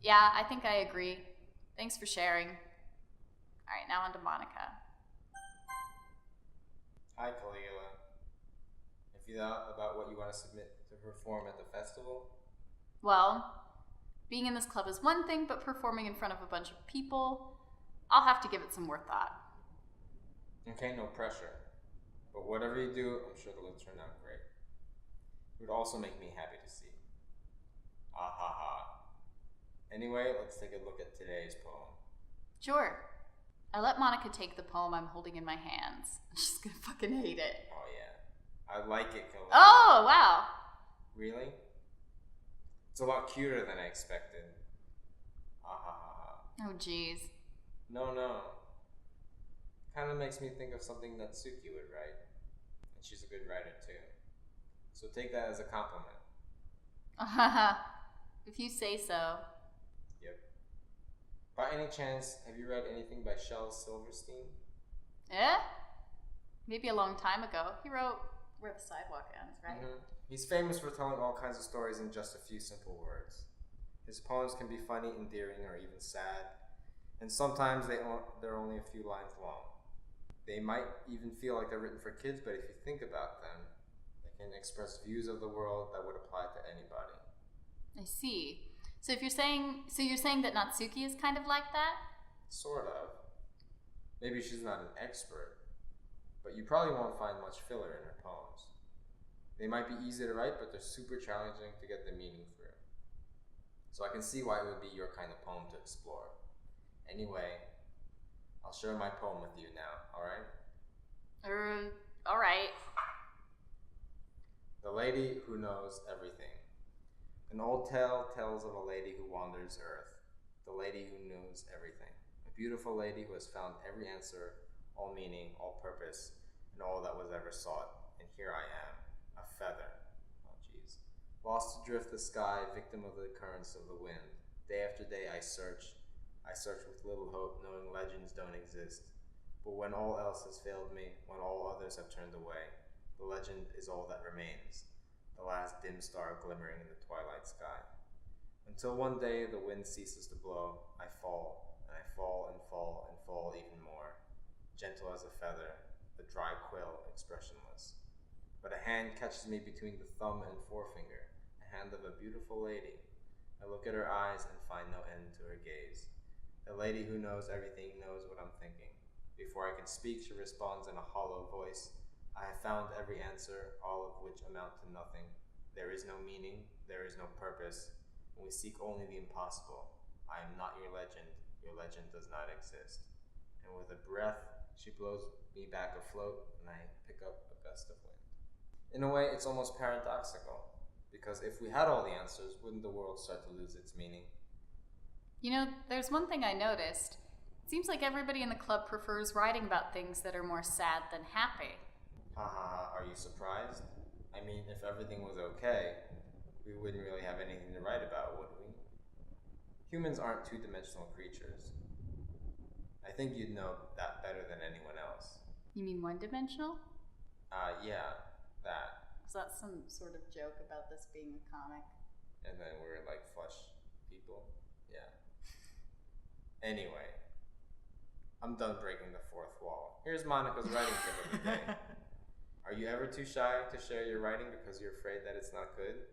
Yeah, I think I agree. Thanks for sharing. All right, now on to Monica. Hi, Caligula. Have you thought about what you want to submit to perform at the festival? Well, being in this club is one thing, but performing in front of a bunch of people, I'll have to give it some more thought. Okay, no pressure. But whatever you do, I'm sure it'll turn out great. It would also make me happy to see. Ah ha ha. Anyway, let's take a look at today's poem. Sure. I let Monica take the poem I'm holding in my hands. She's gonna fucking hate it. Oh yeah. I like it, Caligula. Oh, wow. Really? It's a lot cuter than I expected. Ah ha ha ha. Oh, jeez. No. Kind of makes me think of something Natsuki would write. And she's a good writer too. So take that as a compliment. If you say so. Yep. By any chance, have you read anything by Shel Silverstein? Eh? Maybe a long time ago. He wrote Where the Sidewalk Ends, right? Mm-hmm. He's famous for telling all kinds of stories in just a few simple words. His poems can be funny, endearing, or even sad. And sometimes they're only a few lines long. They might even feel like they're written for kids, but if you think about them, they can express views of the world that would apply to anybody. I see. So you're saying that Natsuki is kind of like that? Sort of. Maybe she's not an expert, but you probably won't find much filler in her poems. They might be easy to write, but they're super challenging to get the meaning through. So I can see why it would be your kind of poem to explore. Anyway, I'll share my poem with you now, alright? Alright. The Lady Who Knows Everything. An old tale tells of a lady who wanders Earth. The lady who knows everything. A beautiful lady who has found every answer, all meaning, all purpose, and all that was ever sought. And here I am, a feather. Oh jeez. Lost to drift the sky, victim of the currents of the wind. Day after day I search with little hope, knowing legends don't exist. But when all else has failed me, when all others have turned away, the legend is all that remains, the last dim star glimmering in the twilight sky. Until one day the wind ceases to blow, I fall, and I fall and fall and fall even more, gentle as a feather, a dry quill, expressionless. But a hand catches me between the thumb and forefinger, a hand of a beautiful lady. I look at her eyes and find no end to her gaze. The lady who knows everything knows what I'm thinking. Before I can speak, she responds in a hollow voice. I have found every answer, all of which amount to nothing. There is no meaning, there is no purpose, and we seek only the impossible. I am not your legend does not exist. And with a breath, she blows me back afloat, and I pick up a gust of wind. In a way, it's almost paradoxical, because if we had all the answers, wouldn't the world start to lose its meaning? You know, there's one thing I noticed. It seems like everybody in the club prefers writing about things that are more sad than happy. Ha ha ha, are you surprised? I mean, if everything was okay, we wouldn't really have anything to write about, would we? Humans aren't two-dimensional creatures. I think you'd know that better than anyone else. You mean one-dimensional? Yeah, that. Is that some sort of joke about this being a comic? And then we're like flesh people? Yeah. Anyway, I'm done breaking the fourth wall. Here's Monica's writing tip of the day. Are you ever too shy to share your writing because you're afraid that it's not good?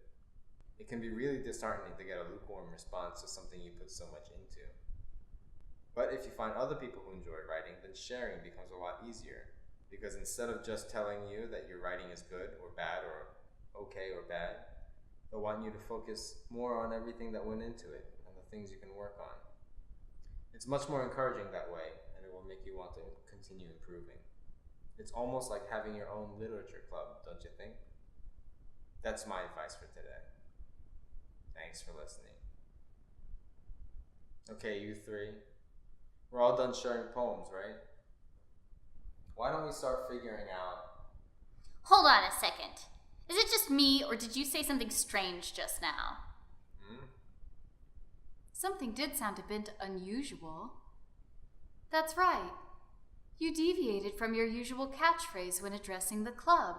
It can be really disheartening to get a lukewarm response to something you put so much into. But if you find other people who enjoy writing, then sharing becomes a lot easier. Because instead of just telling you that your writing is good or bad or okay or bad, they'll want you to focus more on everything that went into it and the things you can work on. It's much more encouraging that way, and it will make you want to continue improving. It's almost like having your own literature club, don't you think? That's my advice for today. Thanks for listening. Okay, you three. We're all done sharing poems, right? Why don't we start figuring out... Hold on a second. Is it just me, or did you say something strange just now? Something did sound a bit unusual. That's right. You deviated from your usual catchphrase when addressing the club.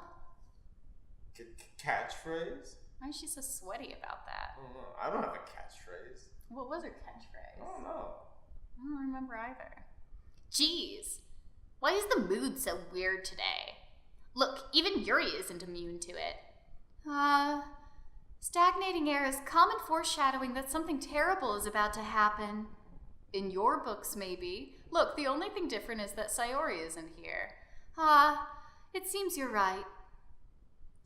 Catchphrase? Why is she so sweaty about that? I don't know. I don't have a catchphrase. What was her catchphrase? I don't know. I don't remember either. Jeez. Why is the mood so weird today? Look, even Yuri isn't immune to it. Stagnating air is common foreshadowing that something terrible is about to happen. In your books, maybe. Look, the only thing different is that Sayori isn't here. It seems you're right.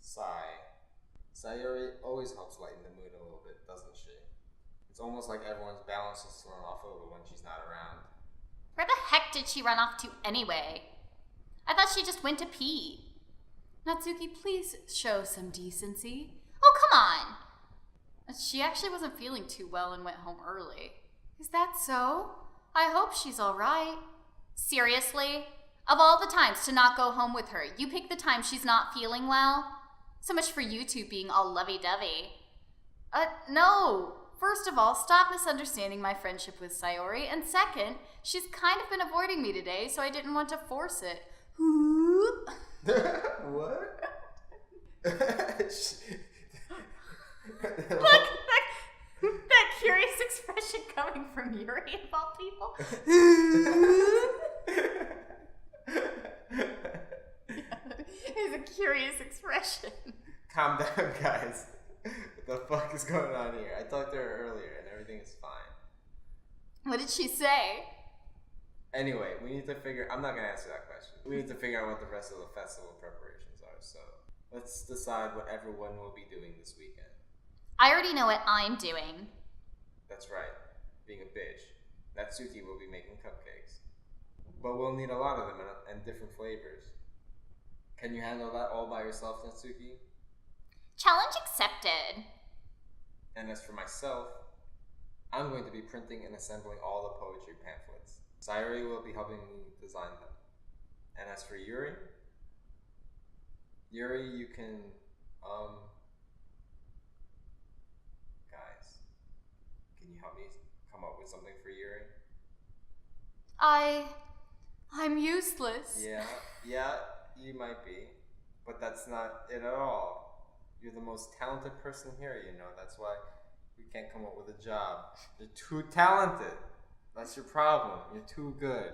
Sigh. Sayori always helps lighten the mood a little bit, doesn't she? It's almost like everyone's balance is thrown off a little when she's not around. Where the heck did she run off to anyway? I thought she just went to pee. Natsuki, please show some decency. Oh, come on. She actually wasn't feeling too well and went home early. Is that so? I hope she's all right. Seriously? Of all the times to not go home with her, you pick the time she's not feeling well? So much for you two being all lovey-dovey. No. First of all, stop misunderstanding my friendship with Sayori. And second, she's kind of been avoiding me today, so I didn't want to force it. What? Look, that curious expression coming from Yuri of all people. It's a curious expression. Calm down, guys. What the fuck is going on here? I talked to her earlier and everything is fine. What did she say? Anyway, we need to figure... I'm not going to answer that question. We need to figure out what the rest of the festival preparations are, so let's decide what everyone will be doing this weekend. I already know what I'm doing. That's right. Being a bitch. Natsuki will be making cupcakes. But we'll need a lot of them and different flavors. Can you handle that all by yourself, Natsuki? Challenge accepted. And as for myself, I'm going to be printing and assembling all the poetry pamphlets. Sayori will be helping me design them. And as for Yuri, you can, guys, Can you help me come up with something for Yuri? I'm useless. Yeah, you might be. But that's not it at all. You're the most talented person here, you know. That's why we can't come up with a job. You're too talented. That's your problem. You're too good.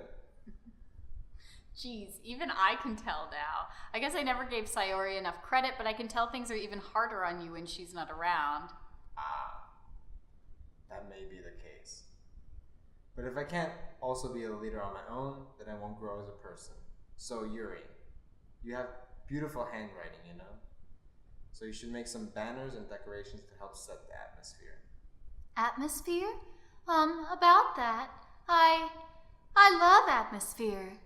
Jeez, even I can tell now. I guess I never gave Sayori enough credit, but I can tell things are even harder on you when she's not around. That may be the case. But if I can't also be a leader on my own, then I won't grow as a person. So Yuri, you have beautiful handwriting, you know? So you should make some banners and decorations to help set the atmosphere. Atmosphere? About that, I love atmosphere.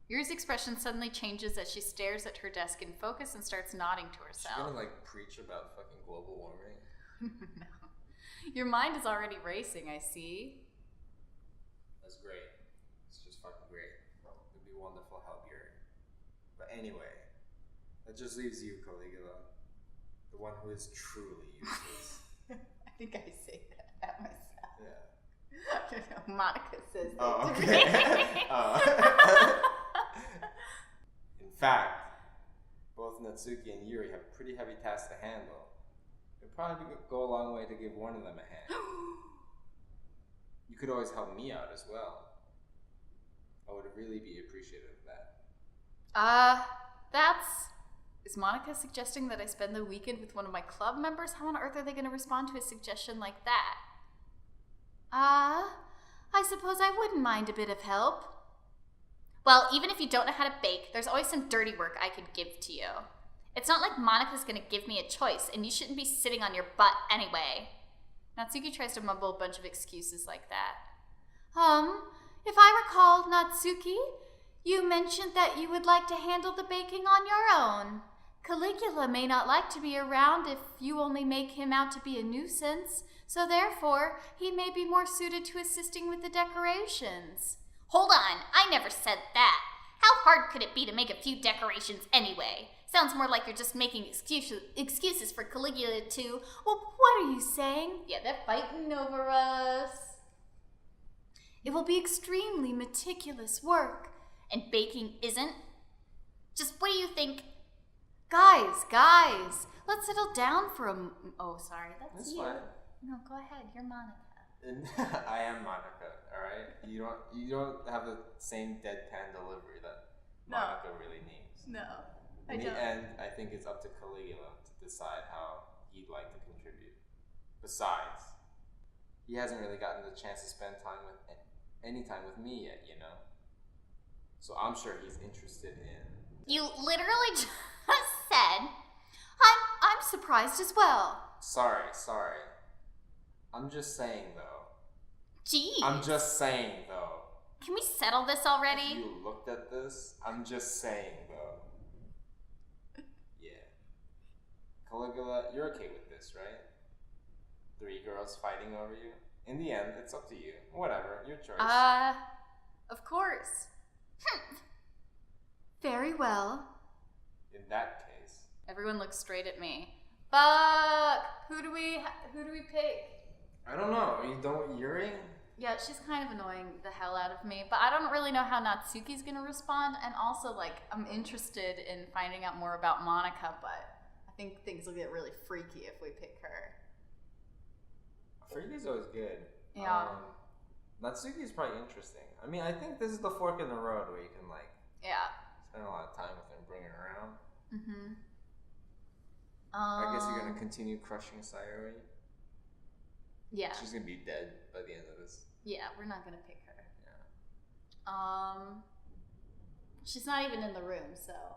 Yuri's expression suddenly changes as she stares at her desk in focus and starts nodding to herself. She's gonna like preach about fucking global warming? No. Your mind is already racing, I see. That's great. It's just fucking great. It'd be wonderful help here. But anyway, that just leaves you, Caligula. The one who is truly useless. I think I say that myself. Yeah. I don't know, Monica says that Oh, to okay. me. In fact, both Natsuki and Yuri have pretty heavy tasks to handle. It'd probably go a long way to give one of them a hand. You could always help me out as well. I would really be appreciative of that. Is Monica suggesting that I spend the weekend with one of my club members? How on earth are they going to respond to a suggestion like that? I suppose I wouldn't mind a bit of help. Well, even if you don't know how to bake, there's always some dirty work I could give to you. It's not like Monica's going to give me a choice, and you shouldn't be sitting on your butt anyway. Natsuki tries to mumble a bunch of excuses like that. If I recall, Natsuki, you mentioned that you would like to handle the baking on your own. Caligula may not like to be around if you only make him out to be a nuisance, so therefore he may be more suited to assisting with the decorations. Hold on, I never said that. How hard could it be to make a few decorations anyway? Sounds more like you're just making excuses for Caligula to... Well, what are you saying? Yeah, they're fighting over us. It will be extremely meticulous work. And baking isn't? Just what do you think? Guys, let's settle down for a oh, sorry, that's you. Fine. No, go ahead, you're Monica. I am Monica, alright? You don't have the same deadpan delivery that Monica really needs. No, In the end, I think it's up to Caligula to decide how he'd like to contribute. Besides, he hasn't really gotten the chance to spend any time with me yet, you know? So I'm sure he's interested in... You literally just said... I'm surprised as well. Sorry. I'm just saying, though. Jeez. I'm just saying, though. Can we settle this already? If you looked at this, I'm just saying, though. Yeah. Caligula, you're okay with this, right? 3 girls fighting over you? In the end, it's up to you. Whatever, your choice. Of course. Very well. In that case. Everyone looks straight at me. Fuck! Who do we pick? I don't know. You don't Yuri? Yeah, she's kind of annoying the hell out of me, but I don't really know how Natsuki's gonna respond, and also, like, I'm interested in finding out more about Monica, but I think things will get really freaky if we pick her. Freaky's always good. Yeah. Natsuki's probably interesting. I mean, I think this is the fork in the road where you can, like, spend a lot of time with her and bring her around. Mm-hmm. I guess you're gonna continue crushing Sayori. Yeah. She's gonna be dead by the end of this. Yeah, we're not gonna pick her. Yeah. She's not even in the room, so.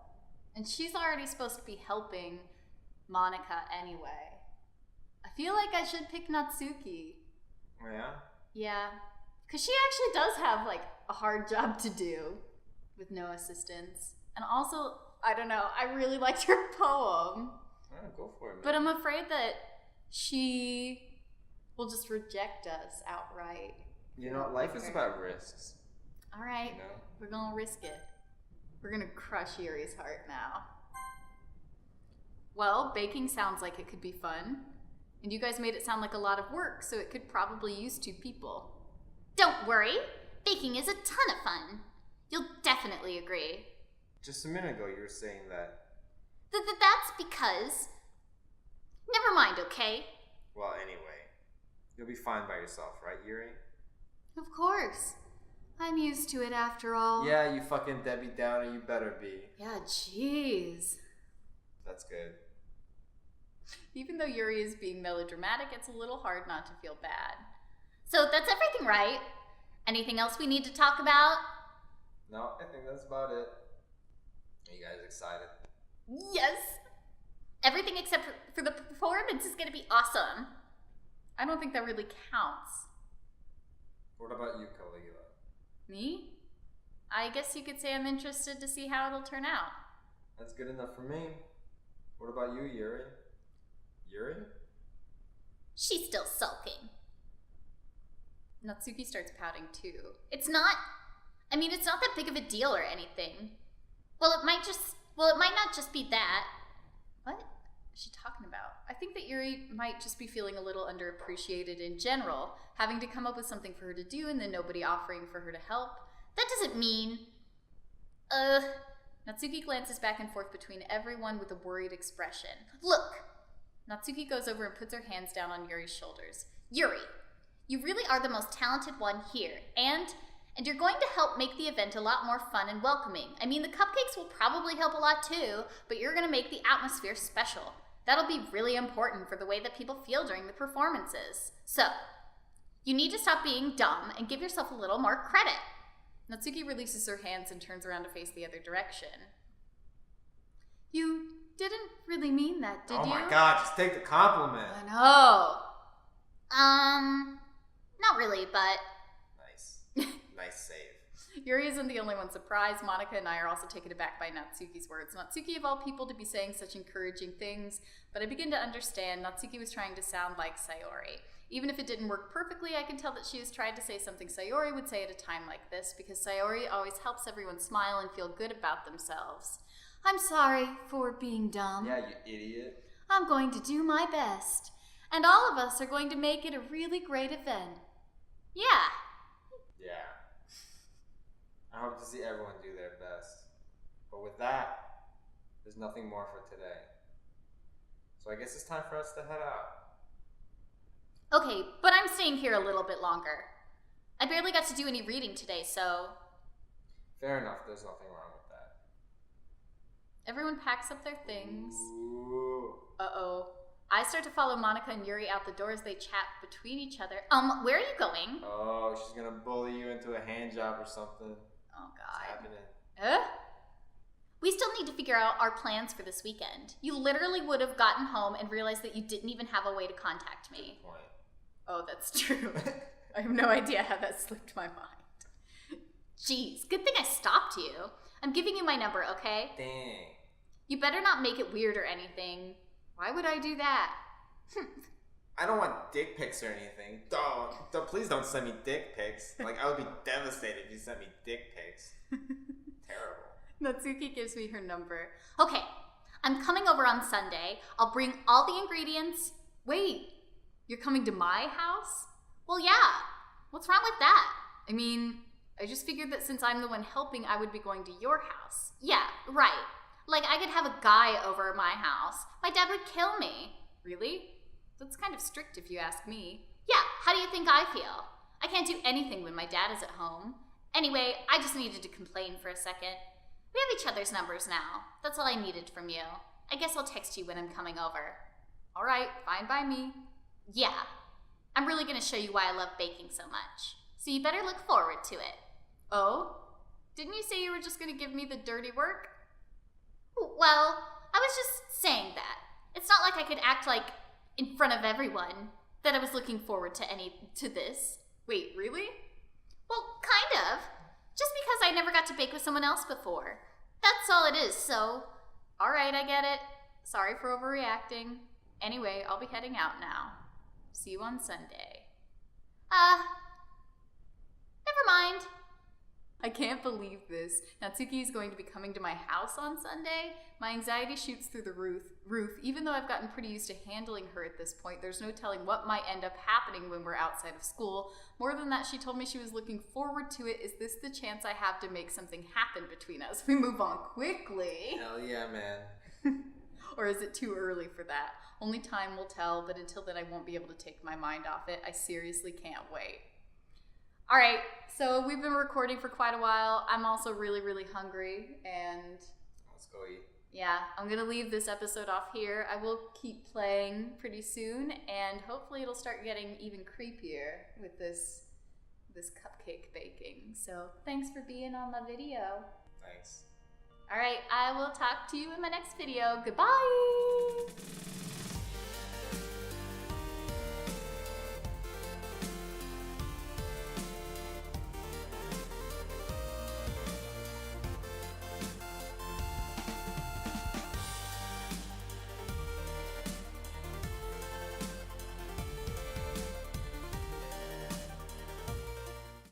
And she's already supposed to be helping Monica anyway. I feel like I should pick Natsuki. Oh, yeah? Yeah. Because she actually does have, like, a hard job to do with no assistance. And also, I don't know, I really liked her poem. Yeah, go for it, man. But I'm afraid that she will just reject us outright. You know, life is about risks. All right, You know? we're gonna risk it. We're gonna crush Yuri's heart now. Well, baking sounds like it could be fun. And you guys made it sound like a lot of work, so it could probably use 2 people. Don't worry, baking is a ton of fun. You'll definitely agree. Just a minute ago, you were saying that. That's because... Never mind, okay? Well, anyway, you'll be fine by yourself, right, Yuri? Of course. I'm used to it after all. Yeah, you fucking Debbie Downer, you better be. Yeah, jeez. That's good. Even though Yuri is being melodramatic, it's a little hard not to feel bad. So that's everything, right? Anything else we need to talk about? No, I think that's about it. Are you guys excited? Yes! Everything except for the performance is gonna be awesome. I don't think that really counts. What about you, Caligula? Me? I guess you could say I'm interested to see how it'll turn out. That's good enough for me. What about you, Yuri? Yuri? She's still sulking. Natsuki starts pouting too. It's not that big of a deal or anything. Well, it might not just be that. What is she talking about? I think that Yuri might just be feeling a little underappreciated in general, having to come up with something for her to do and then nobody offering for her to help. That doesn't mean... Natsuki glances back and forth between everyone with a worried expression. Look! Natsuki goes over and puts her hands down on Yuri's shoulders. Yuri, you really are the most talented one here, and you're going to help make the event a lot more fun and welcoming. I mean, the cupcakes will probably help a lot too, but you're going to make the atmosphere special. That'll be really important for the way that people feel during the performances. So, you need to stop being dumb and give yourself a little more credit. Natsuki releases her hands and turns around to face the other direction. You didn't really mean that, did you? Oh my god, just take the compliment. I know. Not really, but... Nice. Nice save. Yuri isn't the only one surprised. Monica and I are also taken aback by Natsuki's words. Natsuki, of all people, to be saying such encouraging things, but I begin to understand Natsuki was trying to sound like Sayori. Even if it didn't work perfectly, I can tell that she was trying to say something Sayori would say at a time like this, because Sayori always helps everyone smile and feel good about themselves. I'm sorry for being dumb. Yeah, you idiot. I'm going to do my best. And all of us are going to make it a really great event. Yeah. Yeah. I hope to see everyone do their best. But with that, there's nothing more for today. So I guess it's time for us to head out. Okay, but I'm staying here a little bit longer. I barely got to do any reading today, so... Fair enough, there's nothing wrong with that. Everyone packs up their things. Ooh. Uh-oh. I start to follow Monica and Yuri out the door as they chat between each other. Where are you going? Oh, she's gonna bully you into a hand job or something. Oh, What's God. happening? We still need to figure out our plans for this weekend. You literally would have gotten home and realized that you didn't even have a way to contact me. Good point. Oh, that's true. I have no idea how that slipped my mind. Jeez, good thing I stopped you. I'm giving you my number, okay? Dang. You better not make it weird or anything. Why would I do that? I don't want dick pics or anything. Don't, please don't send me dick pics. Like, I would be devastated if you sent me dick pics. Terrible. Natsuki gives me her number. Okay, I'm coming over on Sunday. I'll bring all the ingredients. Wait, you're coming to my house? Well, yeah. What's wrong with that? I mean, I just figured that since I'm the one helping, I would be going to your house. Yeah, right. Like, I could have a guy over at my house. My dad would kill me. Really? That's kind of strict if you ask me. Yeah, how do you think I feel? I can't do anything when my dad is at home. Anyway, I just needed to complain for a second. We have each other's numbers now. That's all I needed from you. I guess I'll text you when I'm coming over. All right, fine by me. Yeah, I'm really going to show you why I love baking so much. So you better look forward to it. Oh? Didn't you say you were just going to give me the dirty work? Well, I was just saying that. It's not like I could act like, in front of everyone, that I was looking forward to this. Wait, really? Well, kind of. Just because I never got to bake with someone else before. That's all it is, so... All right, I get it. Sorry for overreacting. Anyway, I'll be heading out now. See you on Sunday. Never mind. I can't believe this. Natsuki is going to be coming to my house on Sunday. My anxiety shoots through the roof. Even though I've gotten pretty used to handling her at this point, there's no telling what might end up happening when we're outside of school. More than that, she told me she was looking forward to it. Is this the chance I have to make something happen between us? We move on quickly. Hell yeah, man. Or is it too early for that? Only time will tell, but until then I won't be able to take my mind off it. I seriously can't wait. All right, so we've been recording for quite a while. I'm also really, really hungry, and Let's go eat. yeah, I'm gonna leave this episode off here. I will keep playing pretty soon, and hopefully it'll start getting even creepier with this cupcake baking. So thanks for being on my video. Thanks. All right, I will talk to you in my next video. Goodbye!